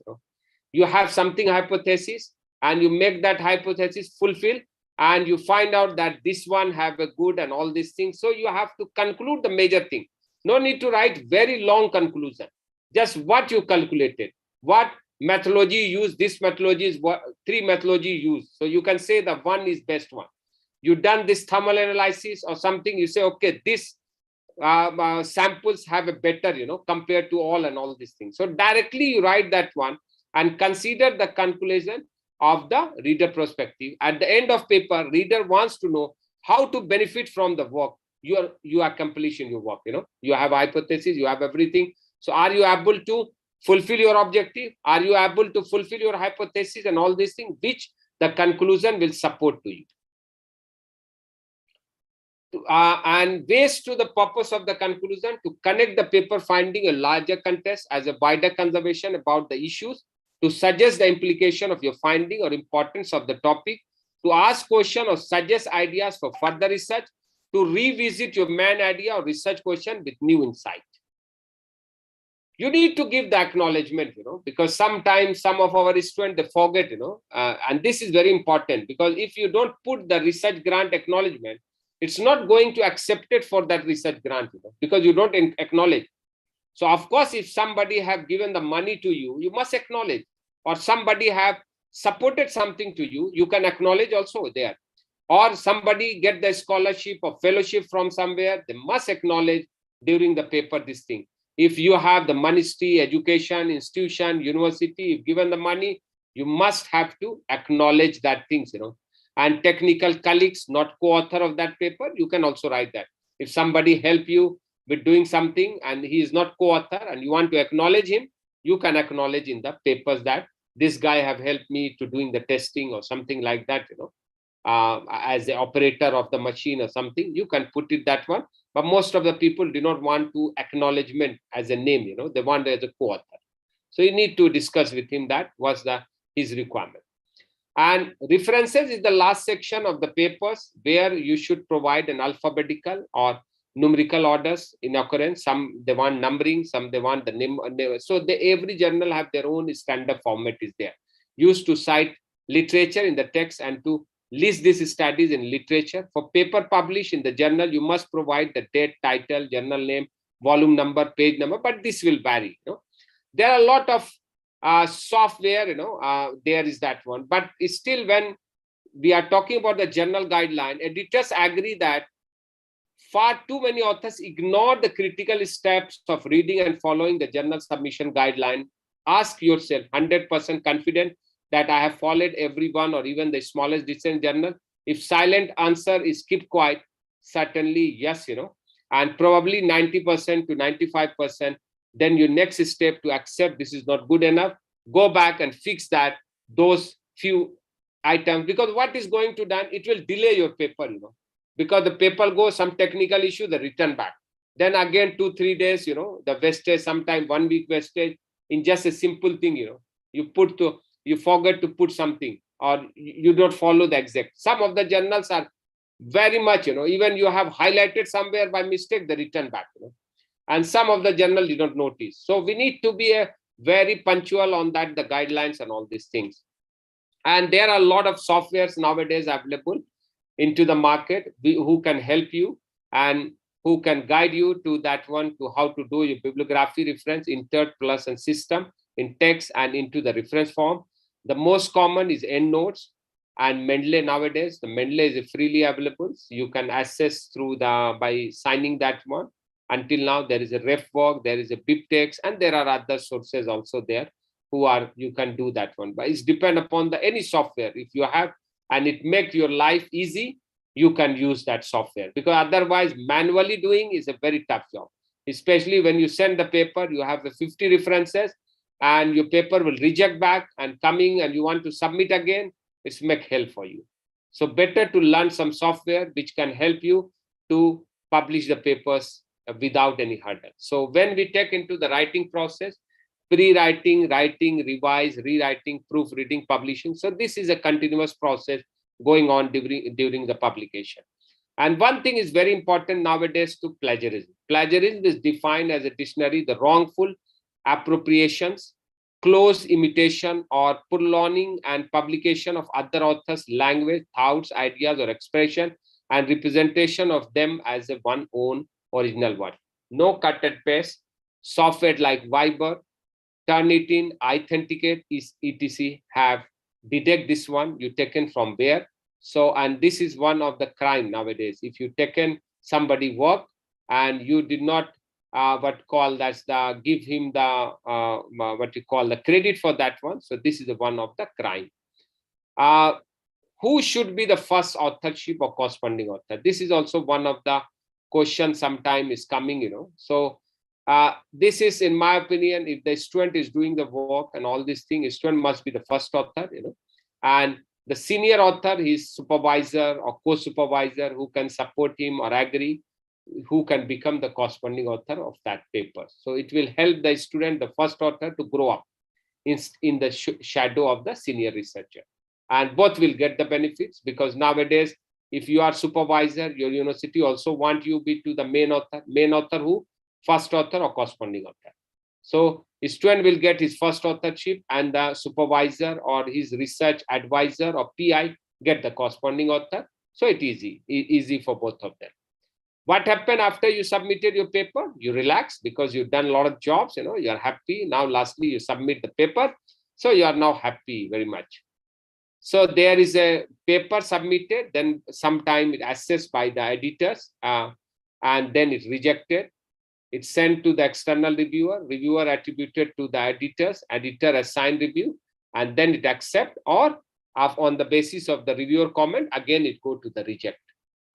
You have something hypothesis and you make that hypothesis fulfill, and you find out that this one have a good and all these things. So you have to conclude the major thing. No need to write very long conclusion. Just what you calculated, what methodology you use. This methodology is what 3 methodology you use. So you can say the one is best one. You done this thermal analysis or something. You say, okay, this samples have a better, compared to all and all these things. So directly you write that one and consider the conclusion of the reader perspective. At the end of paper, reader wants to know how to benefit from the work you are accomplishing your work. You have hypothesis, you have everything. So are you able to fulfill your objective? Are you able to fulfill your hypothesis and all these things, which the conclusion will support to you? And based to the purpose of the conclusion, to connect the paper finding a larger context as a wider conservation about the issues, to suggest the implication of your finding or importance of the topic, to ask question or suggest ideas for further research, to revisit your main idea or research question with new insight. You need to give the acknowledgement, because sometimes some of our students, they forget, and this is very important, because if you don't put the research grant acknowledgement, it's not going to accept it for that research grant, because you don't acknowledge. So of course, if somebody have given the money to you, you must acknowledge, or somebody have supported something to you, you can acknowledge also there. Or somebody get the scholarship or fellowship from somewhere, they must acknowledge during the paper this thing. If you have the ministry, education, institution, university, if given the money, you must have to acknowledge that things, And technical colleagues, not co-author of that paper, you can also write that. If somebody help you with doing something and he is not co-author and you want to acknowledge him, you can acknowledge in the papers that this guy have helped me to doing the testing or something like that, as the operator of the machine or something, you can put it that one. But most of the people do not want to acknowledgement as a name, they want as a co-author. So you need to discuss with him that was his requirement. And references is the last section of the papers where you should provide an alphabetical or numerical orders in occurrence. Some they want numbering, some they want the name. So every journal have their own standard format is there. Used to cite literature in the text and to list these studies in literature. For paper published in the journal, you must provide the date, title, journal name, volume number, page number, but this will vary. There are a lot of software, there is that one. But still, when we are talking about the journal guideline, editors agree that far too many authors ignore the critical steps of reading and following the journal submission guideline. Ask yourself, 100% confident that I have followed every one or even the smallest distance journal? If silent answer is keep quiet, certainly yes, and probably 90% to 95%, then your next step to accept this is not good enough, go back and fix those few items, because what is going to done, it will delay your paper, because the paper goes some technical issue, the return back. Then again, 2-3 days, the wastage, sometime 1 week wastage in just a simple thing, you forget to put something or you don't follow the exact. Some of the journals are very much, even you have highlighted somewhere by mistake, the return back, and some of the journal you don't notice. So we need to be very punctual on that, the guidelines and all these things. And there are a lot of softwares nowadays available into the market who can help you and who can guide you to that one, to how to do your bibliography reference in third person system, in text and into the reference form. The most common is EndNotes and Mendeley nowadays. The Mendeley is freely available. So you can access through by signing that one. Until now, there is a RefWork, there is a BibTeX, and there are other sources also there you can do that one. But it's depend upon any software. If you have and it makes your life easy, you can use that software, because otherwise manually doing is a very tough job. Especially when you send the paper, you have the 50 references and your paper will reject back and coming and you want to submit again, it's make hell for you. So better to learn some software which can help you to publish the papers without any hurdle. So when we take into the writing process, pre-writing, writing, revise, rewriting, proofreading, publishing. So this is a continuous process going on during the publication. And one thing is very important nowadays to plagiarism. Plagiarism is defined as a dictionary, the wrongful appropriations, close imitation or purloining and publication of other authors' language, thoughts, ideas or expression and representation of them as a one own original one. no cut and paste, software like Viber, Turnitin, Authenticate, is etc. have detect this one, you taken from where. So, and this is one of the crime nowadays. If you taken somebody work and you did not what call that's the give him the what you call the credit for that one. So this is the one of the crime. Who should be the first authorship or corresponding author? This is also one of the questions sometime is coming, So this is, in my opinion, if the student is doing the work and all these things, student must be the first author, and the senior author, his supervisor or co-supervisor who can support him or agree, who can become the corresponding author of that paper. So it will help the student, the first author, to grow up in the shadow of the senior researcher. And both will get the benefits, because nowadays, if you are supervisor, your university also want you be to the main author who? First author or corresponding author. So the student will get his first authorship, and the supervisor or his research advisor or PI get the corresponding author. So it is easy for both of them. What happened after you submitted your paper? You relax because you've done a lot of jobs, you're happy. Now, lastly, you submit the paper. So you are now happy very much. So there is a paper submitted, then sometime it assessed by the editors, and then it's rejected. It's sent to the external reviewer attributed to the editors, editor assigned review, and then it accept, or on the basis of the reviewer comment, again it go to the reject.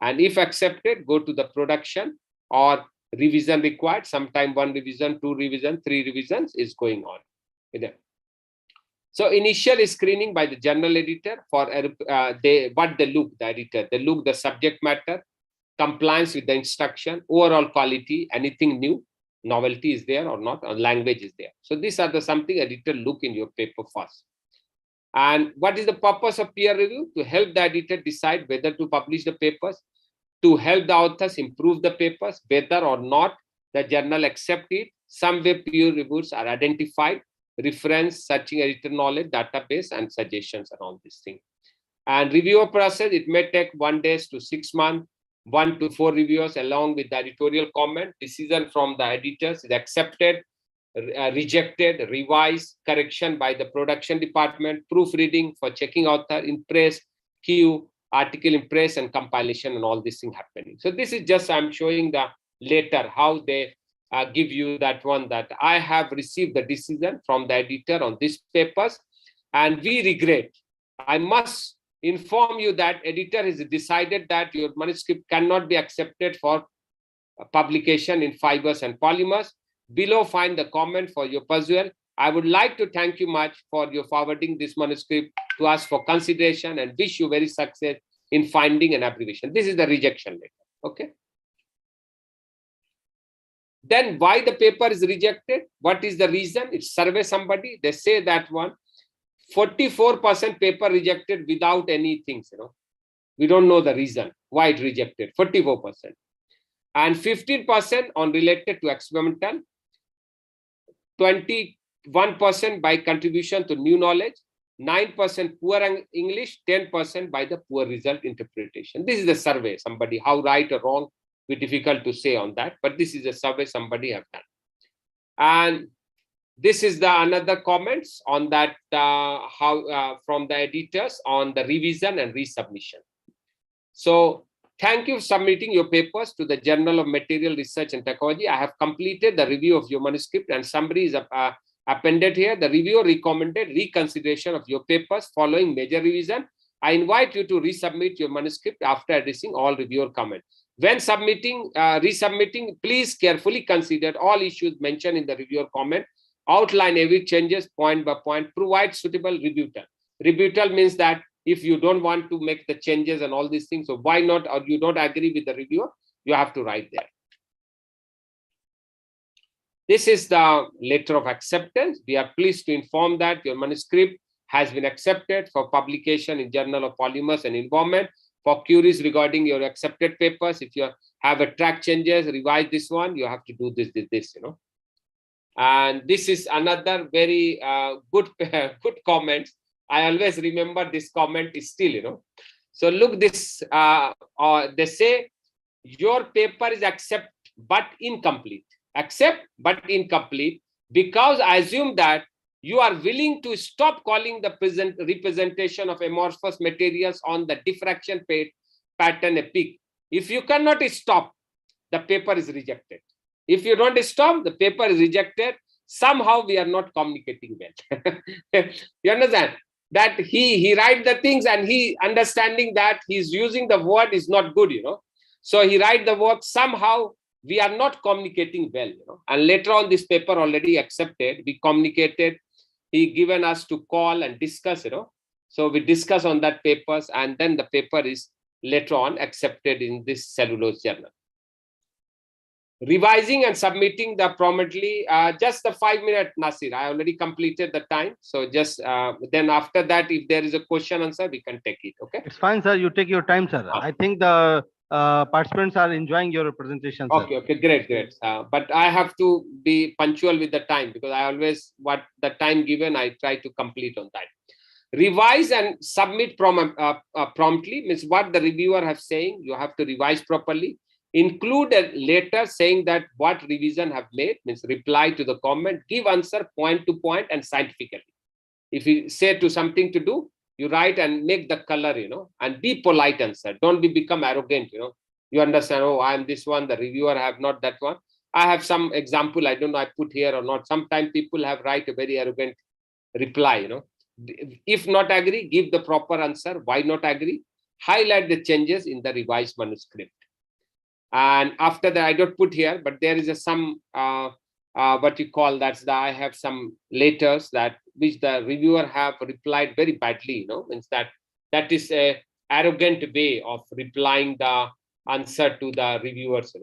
And if accepted, go to the production or revision required. Sometime 1 revision, 2 revision, 3 revisions is going on. So initial screening by the journal editor for they look, the editor, they look the subject matter, compliance with the instruction, overall quality, anything new, novelty is there or not, or language is there. So these are the something editor look in your paper first. And what is the purpose of peer review? To help the editor decide whether to publish the papers, to help the authors improve the papers, whether or not the journal accept it. Some way peer reviews are identified, reference, searching editor knowledge, database, and suggestions and all these things. And review process, it may take 1 day to 6 months, 1 to 4 reviewers along with the editorial comment. Decision from the editors is accepted, rejected, revised, correction by the production department, proofreading for checking author, in press, queue, article in press, and compilation, and all these things happening. So this is just, I'm showing the later how they give you that one, that I have received the decision from the editor on these papers, and we regret. I must inform you that editor has decided that your manuscript cannot be accepted for publication in fibers and polymers. Below, find the comment for your perusal. I would like to thank you much for your forwarding this manuscript to us for consideration, and wish you very success in finding an abbreviation. This is the rejection letter. Okay. Then why the paper is rejected? What is the reason? It's survey somebody. They say that one 44% paper rejected without any things. We don't know the reason why it rejected. 44%, and 15% on related to experimental. 21% by contribution to new knowledge, 9% poor English, 10% by the poor result interpretation. This is the survey. Somebody, how right or wrong, be difficult to say on that, but this is a survey somebody have done. And this is the another comments on that from the editors on the revision and resubmission. So thank you for submitting your papers to the Journal of Material Research and Technology. I have completed the review of your manuscript, and summary is appended here. The reviewer recommended reconsideration of your papers following major revision. I invite you to resubmit your manuscript after addressing all reviewer comments. When resubmitting, please carefully consider all issues mentioned in the reviewer comment. Outline every changes point by point. Provide suitable rebuttal. Rebuttal means that if you don't want to make the changes and all these things, so why not, or you don't agree with the reviewer, you have to write there. This is the letter of acceptance. We are pleased to inform that your manuscript has been accepted for publication in Journal of Polymers and Environment. For queries regarding your accepted papers, if you have a track changes, revise this one, you have to do this. And this is another very good comment. I always remember this comment is still, So look this, they say your paper is accepted but incomplete. Accept but incomplete, because I assume that you are willing to stop calling the representation of amorphous materials on the diffraction pattern a peak. If you cannot stop, the paper is rejected. If you don't stop, the paper is rejected. Somehow we are not communicating well. You understand? That he write the things and he understanding that he's using the word is not good, So he write the word, somehow we are not communicating well, And later on, this paper already accepted, we communicated, he given us to call and discuss, So we discuss on that papers, and then the paper is later on accepted in this cellulose journal. Revising and submitting the promptly, just the 5 minute, Nasir. I already completed the time. So just then after that, if there is a question answer, we can take it. Okay. It's fine, sir. You take your time, sir. I think the participants are enjoying your presentation, sir. Okay, great. But I have to be punctual with the time, because I always, what the time given, I try to complete on time. Revise and submit promptly means what the reviewer have saying, you have to revise properly. Include a letter saying that what revision have made, means reply to the comment, give answer point to point and scientifically. If you say to something to do, you write and make the color, and be polite answer. Don't become arrogant, You understand, oh, I am this one, the reviewer have not that one. I have some example, I don't know, I put here or not. Sometimes people have write a very arrogant reply, If not agree, give the proper answer. Why not agree? Highlight the changes in the revised manuscript. And after that, I don't put here, but there is some what you call I have some letters that which the reviewer have replied very badly, means that is a arrogant way of replying the answer to the reviewers,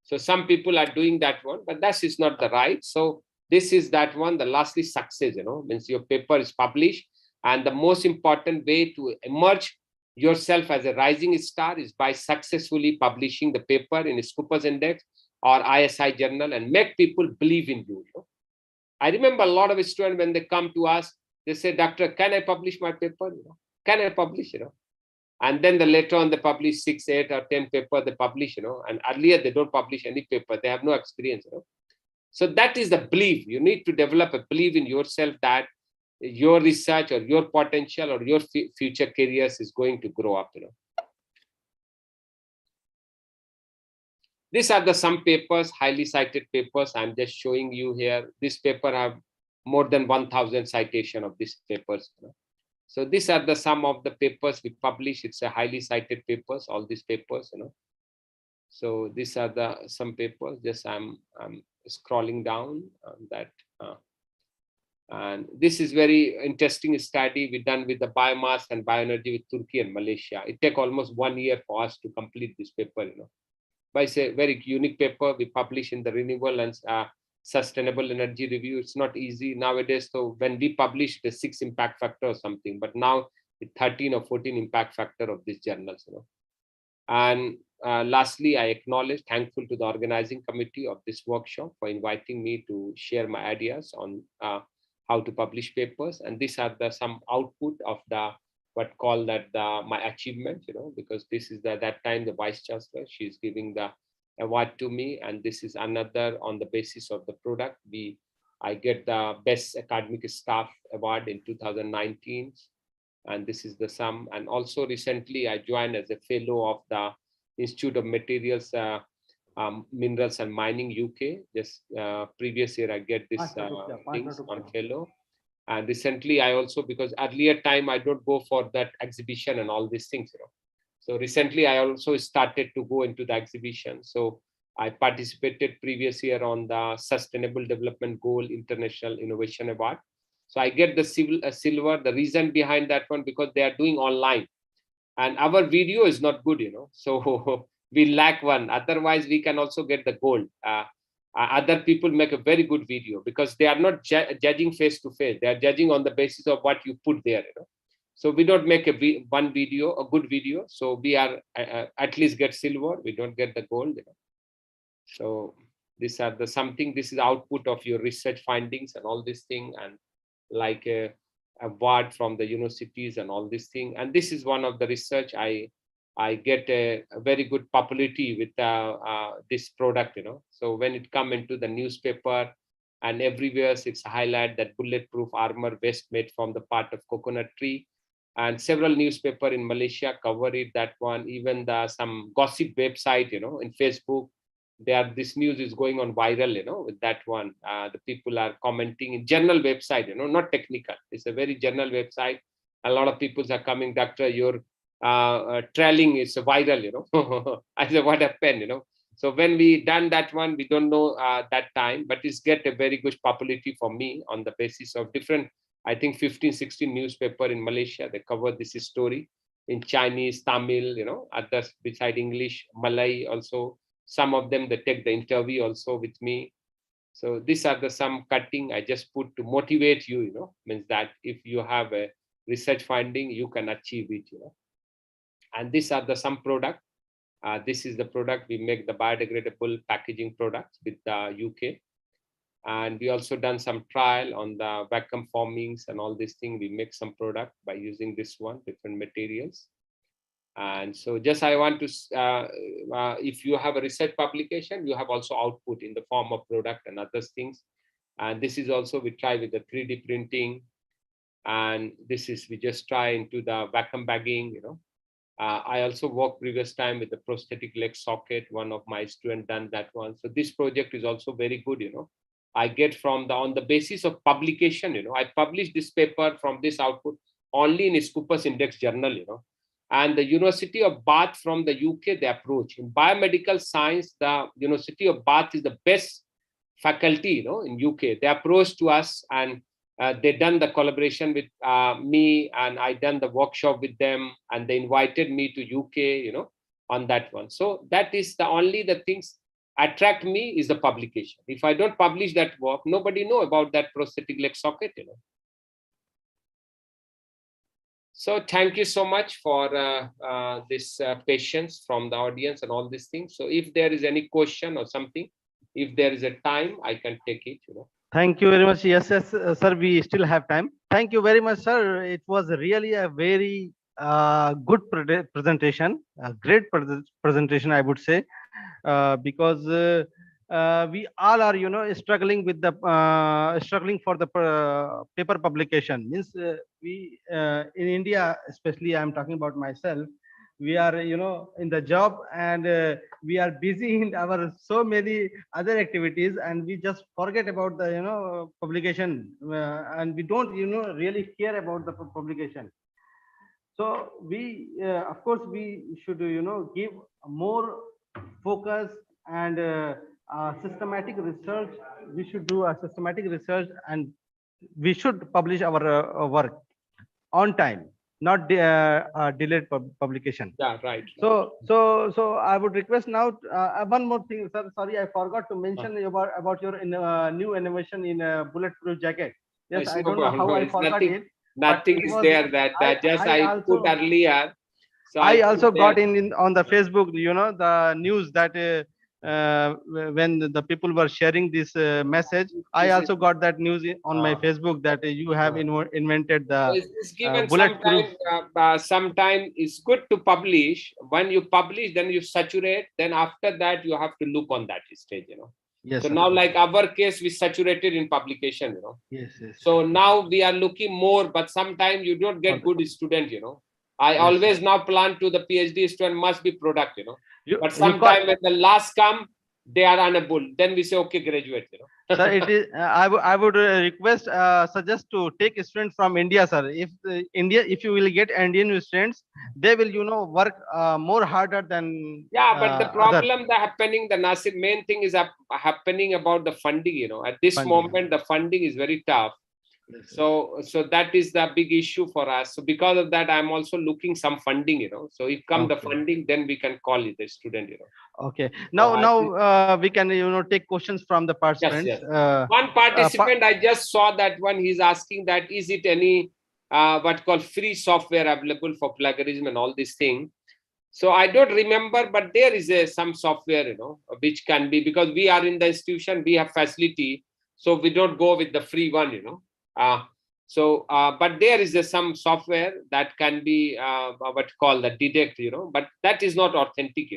So some people are doing that one, but that is not the right. So this is that one, the lastly success, means your paper is published. And the most important way to emerge yourself as a rising star is by successfully publishing the paper in Scopus Index or ISI journal and make people believe in you. I remember a lot of students, when they come to us, they say, Doctor, can I publish my paper? Can I publish, And then later on they publish 6, 8 or 10 paper they publish, and earlier they don't publish any paper. They have no experience, So that is the belief. You need to develop a belief in yourself that your research or your potential or your future careers is going to grow up, These are some papers, highly cited papers. I'm just showing you here. This paper have more than 1,000 citation of these papers. So these are some of the papers we publish. It's a highly cited papers, all these papers, So these are some papers. Just I'm scrolling down on that. And this is very interesting study we done with the biomass and bioenergy with Turkey and Malaysia. It took almost 1 year for us to complete this paper, But it's a very unique paper we publish in the Renewable and Sustainable Energy Review. It's not easy nowadays. So when we publish the 6 impact factor or something, but now it's 13 or 14 impact factor of these journals, And lastly, I acknowledge, thankful to the organizing committee of this workshop for inviting me to share my ideas on how to publish papers. And these are some output of my achievement, because this is that time the Vice Chancellor, she's giving the award to me. And this is another on the basis of the product. I get the Best Academic Staff Award in 2019. And this is the sum. And also recently I joined as a fellow of the Institute of Materials, Minerals and Mining UK. Just previous year I get this things on fellow. And recently I also, because earlier time I don't go for that exhibition and all these things, So recently I also started to go into the exhibition. So I participated previous year on the Sustainable Development Goal International Innovation Award. So I get the silver. The reason behind that one, because they are doing online and our video is not good, So we lack one. Otherwise, we can also get the gold. Other people make a very good video because they are not judging face to face. They are judging on the basis of what you put there, So we don't make a good video. So we are at least get silver. We don't get the gold, So these are this is output of your research findings and all this thing, and like a award from the universities and all this thing. And this is one of the research I I get a very good popularity with this product, So when it come into the newspaper and everywhere, it's highlight that bulletproof armor vest made from the part of coconut tree, and several newspaper in Malaysia cover it, that one. Even some gossip website, in Facebook, this news is going on viral, with that one. The people are commenting in general website, not technical. It's a very general website. A lot of people are coming, doctor, your trailing is viral, I said, what happened, So when we done that one, we don't know that time, but it's get a very good popularity for me on the basis of different, I think 15, 16 newspaper in Malaysia, they cover this story in Chinese, Tamil, others beside English, Malay also. Some of them, they take the interview also with me. So these are some cutting I just put to motivate you, means that if you have a research finding, you can achieve it, And these are some product. This is the product. We make the biodegradable packaging products with the UK. And we also done some trial on the vacuum formings and all these things. We make some product by using this one, different materials. And so just I want to, if you have a research publication, you have also output in the form of product and other things. And this is also, we try with the 3D printing. And this is, we just try into the vacuum bagging, I also worked previous time with the prosthetic leg socket. One of my students done that one. So this project is also very good, I get from on the basis of publication, I publish this paper from this output only in Scopus Index Journal, And the University of Bath from the UK, they approach. In biomedical science, the University of Bath is the best faculty, in UK. They approached to us and they done the collaboration with me, and I done the workshop with them, and they invited me to UK, on that one. So that is the only the things attract me is the publication. If I don't publish that work, nobody know about that prosthetic leg socket, So thank you so much for this patience from the audience and all these things. So if there is any question or something, if there is a time, I can take it, Thank you very much. Yes, sir, we still have time. Thank you very much, sir. It was really a very good presentation, a great presentation, I would say, because we all are, struggling with the struggling for the paper publication. Means we in India, especially, I'm talking about myself. We are, in the job, and we are busy in our so many other activities, and we just forget about the, publication, and we don't, really care about the publication. So we, of course, we should, give more focus and systematic research. We should do a systematic research, and we should publish our work on time, not delayed publication. Yeah, right. So I would request now one more thing, sir. Sorry, I forgot to mention about your new innovation in bulletproof jacket. Yes, I don't know how I forgot it. Nothing is there that I put earlier. So I also got in on the Facebook, the news that when the people were sharing this message, I also got that news on my Facebook that you have invented the bulletproof. Sometime it's good to publish. When you publish, then you saturate. Then after that, you have to look on that stage, Yes, so sir. now, like our case, we saturated in publication, Yes. So now we are looking more, but sometimes you don't get good student, I always now plan to the PhD student must be product, but sometimes when the last come, they are unable. Then we say, okay, graduate, Sir, it is. I would request, suggest to take students from India, sir. If you will get Indian students, they will, work more harder than. Yeah, but the problem that happening, the Nasir main thing is happening about the funding. At this moment, the funding is very tough. So that is the big issue for us. So because of that, I'm also looking some funding, So if come the funding, then we can call it the student, Okay. Now we can, take questions from the participants. Yes. One participant, I just saw that one. He's asking that is it any what called free software available for plagiarism and all these things. So I don't remember, but there is some software, which can be, because we are in the institution, we have facility, so we don't go with the free one, So, but there is some software that can be what you call the detect, but that is not authentic,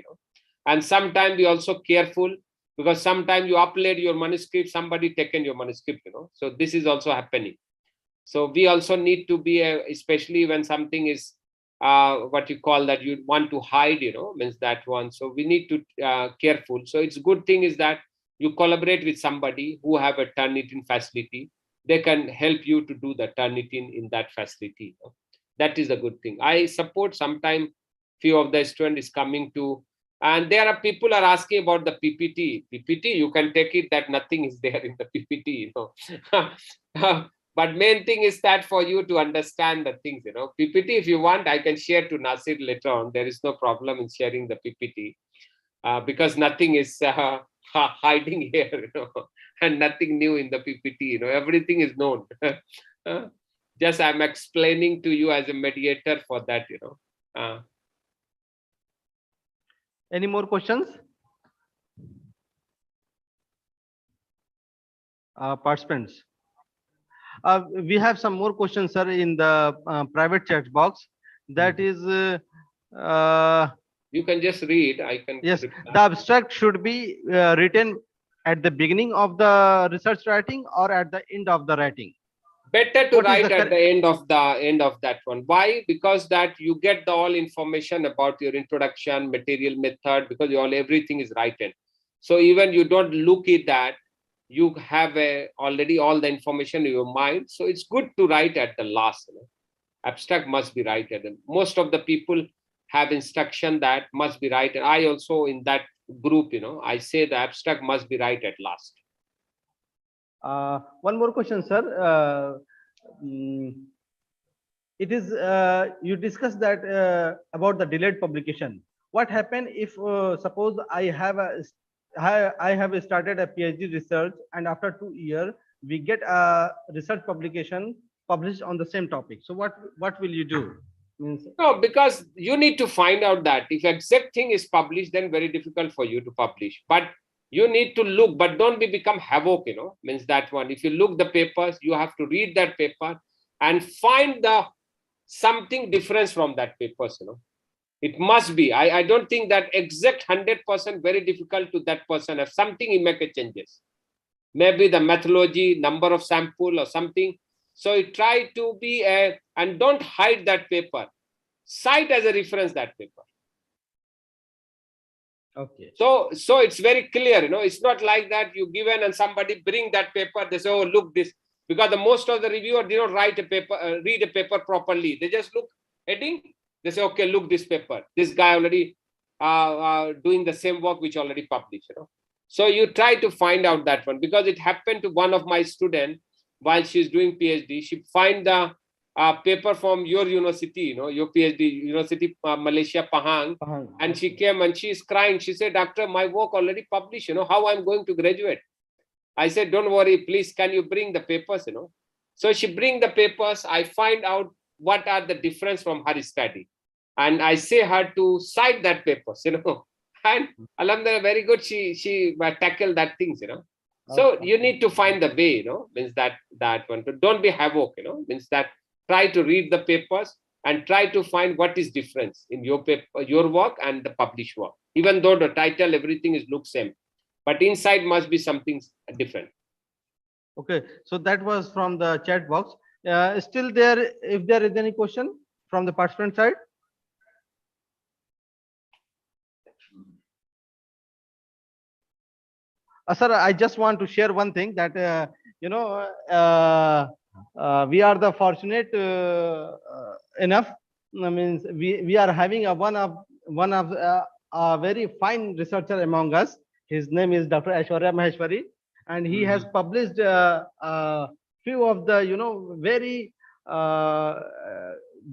And sometimes we also careful, because sometimes you upload your manuscript, somebody taken your manuscript, So this is also happening. So we also need to be, especially when something is what you call that you want to hide, means that one. So we need to careful. So it's good thing is that you collaborate with somebody who have a Turnitin facility. They can help you to do the Turnitin in that facility. That is a good thing. I support sometime few of the students is coming to, and there are people are asking about the PPT. PPT, you can take it that nothing is there in the PPT, But main thing is that for you to understand the things, PPT, if you want, I can share to Nasir later on. There is no problem in sharing the PPT because nothing is hiding here, and nothing new in the PPT, everything is known. Just I'm explaining to you as a mediator for that, Any more questions? Participants. We have some more questions, sir, in the private chat box. That is, you can just read. I can. Yes, reply. the abstract should be written at the beginning of the research writing or at the end of the writing. Better to write at the end of that one. Why? Because that you get the all information about your introduction, material, method, because everything is written. So even you don't look at that, you have already all the information in your mind. So it's good to write at the last. Abstract must be right at the. Most of the people have instruction that must be right. And I also in that group, I say the abstract must be right at last. One more question, sir. It is you discussed that about the delayed publication. What happened if suppose I have started a PhD research, and after 2 years we get a research publication published on the same topic? So what will you do? No, because you need to find out that if exact thing is published, then very difficult for you to publish. But you need to look, but don't become havoc, means that one. If you look the papers, you have to read that paper and find the something difference from that papers, It must be. I don't think that exact 100% very difficult to that person. If something he make a changes, maybe the methodology, number of sample or something. So you try to be and don't hide that paper. Cite as a reference that paper. Okay. So it's very clear, it's not like that you given and somebody bring that paper, they say, oh, look this, because the most of the reviewer did not write a paper, read a paper properly. They just look heading, they say, okay, look this paper. This guy already doing the same work which already published, So you try to find out that one, because it happened to one of my students while she's doing PhD. She find the paper from your university, your PhD, University Malaysia, Pahang. And she came and she's crying. She said, doctor, my work already published, how I'm going to graduate. I said, don't worry, please, can you bring the papers, So she bring the papers. I find out what are the difference from her study. And I say her to cite that papers, And alhamdulillah, very good. She tackle that things, So you need to find the way, means that one. Don't be havoc, means that try to read the papers and try to find what is difference in your paper, your work and the published work. Even though the title, everything is looks same, but inside must be something different. Okay, so that was from the chat box. Still there, if there is any question from the participant side? Sir, I just want to share one thing that we are the fortunate enough. Means we are having one of a very fine researcher among us. His name is Dr. Aishwarya Maheshwari, and he has published few of the very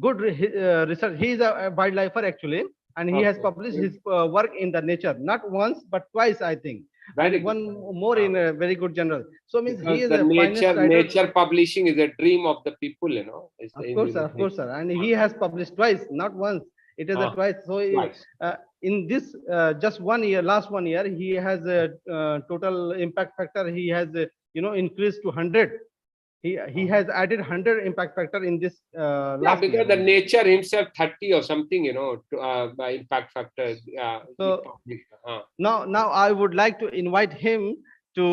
good research. He is a wildlifer actually, and he has published his work in the Nature not once but twice, I think. And one more in a very good journal. So means he is the a nature publishing is a dream of the people, Of course, sir. And he has published twice, not once. It is a twice. So in this just 1 year, last 1 year, he has a total impact factor. He has increased to 100. he has added 100 impact factor in this Yeah, last because year the only. nature himself 30 or something, by impact factor. So now I would like to invite him to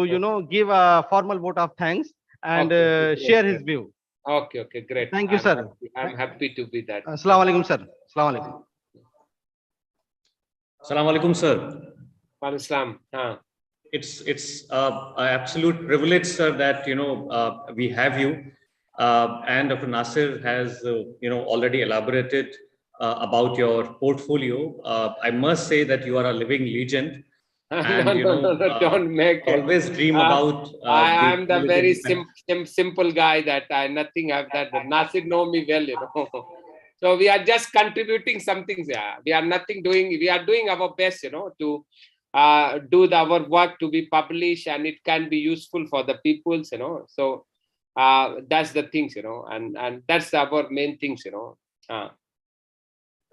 give a formal vote of thanks and Okay, okay, great, share his great. view. Okay, okay, great. Thank you, sir. I'm happy to be that. Assalamu alaikum, sir. Assalamu alaikum. Assalamu alaikum, sir. Wa Islam. It's an absolute privilege, sir, that we have you, and Dr. Nasir has already elaborated about your portfolio. I must say that you are a living legend, and No, don't make it. always dream about. I am the very television. simple guy that I nothing have that. Nasir know me well. So we are just contributing some things. Yeah, we are nothing doing. We are doing our best, to do our work to be published, and it can be useful for the peoples, So that's the things, and that's our main things,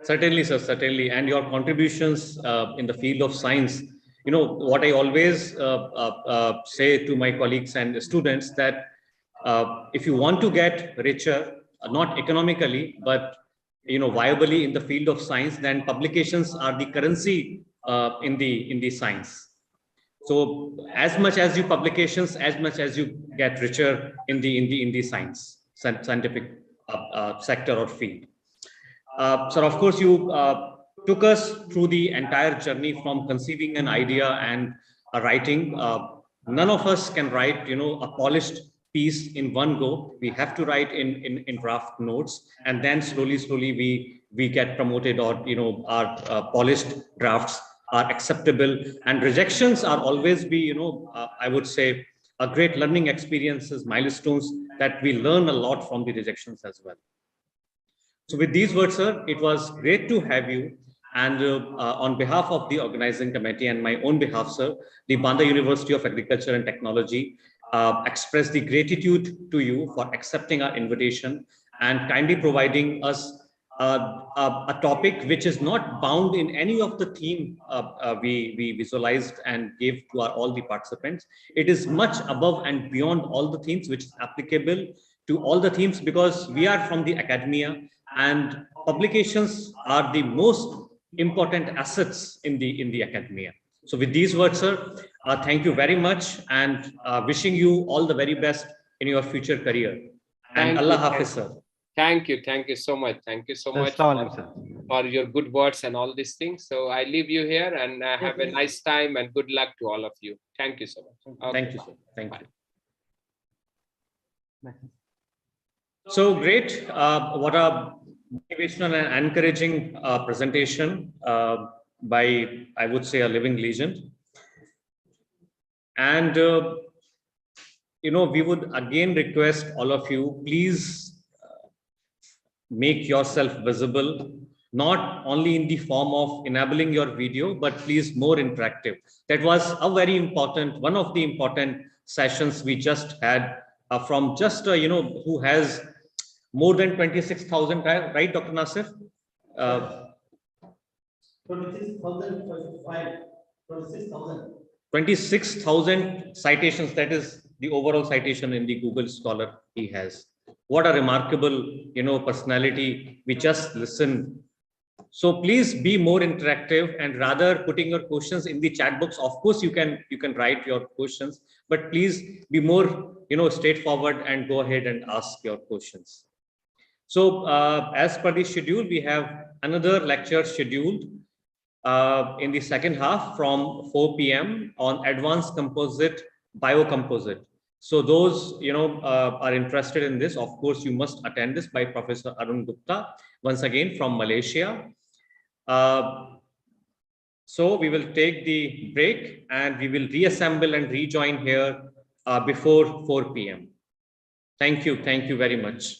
Certainly, sir, certainly. And your contributions in the field of science, what I always say to my colleagues and students, that if you want to get richer, not economically, but viably in the field of science, then publications are the currency in the science. So as much as you publications, as much as you get richer in the scientific sector or field. Sir, of course, you took us through the entire journey from conceiving an idea and writing. None of us can write, a polished piece in one go. We have to write in draft notes, and then slowly we get promoted, or our polished drafts are acceptable, and rejections are always be, I would say, a great learning experiences, milestones that we learn a lot from the rejections as well. So with these words, sir, it was great to have you. And on behalf of the organizing committee and my own behalf, sir, the Banda University of Agriculture and Technology express the gratitude to you for accepting our invitation and kindly providing us a topic which is not bound in any of the theme we visualized and gave to all the participants. It is much above and beyond all the themes, which is applicable to all the themes, because we are from the academia, and publications are the most important assets in the academia. So with these words, sir, thank you very much, and wishing you all the very best in your future career. And Allah Hafiz, sir. Thank you so much. Thank you so much for your good words and all these things. So I leave you here, and have a nice time, and good luck to all of you. Thank you so much. Okay. Thank you, sir. Thank you. So great. What a motivational and encouraging presentation by, I would say, a living legend. And, we would again request all of you, please make yourself visible, not only in the form of enabling your video, but please more interactive. That was a very important, one of the important sessions we just had from just, who has more than 26,000, right, Dr. Nasir? 26,000 citations. That is the overall citation in the Google Scholar he has. What a remarkable, personality. We just listen. So please be more interactive, and rather putting your questions in the chat box. Of course, you can write your questions, but please be more, straightforward and go ahead and ask your questions. So as per the schedule, we have another lecture scheduled in the second half from 4 p.m. on advanced composite biocomposite. So those are interested in this, of course, you must attend this, by Professor Gupta, once again from Malaysia. So we will take the break, and we will reassemble and rejoin here before 4 p.m. Thank you very much.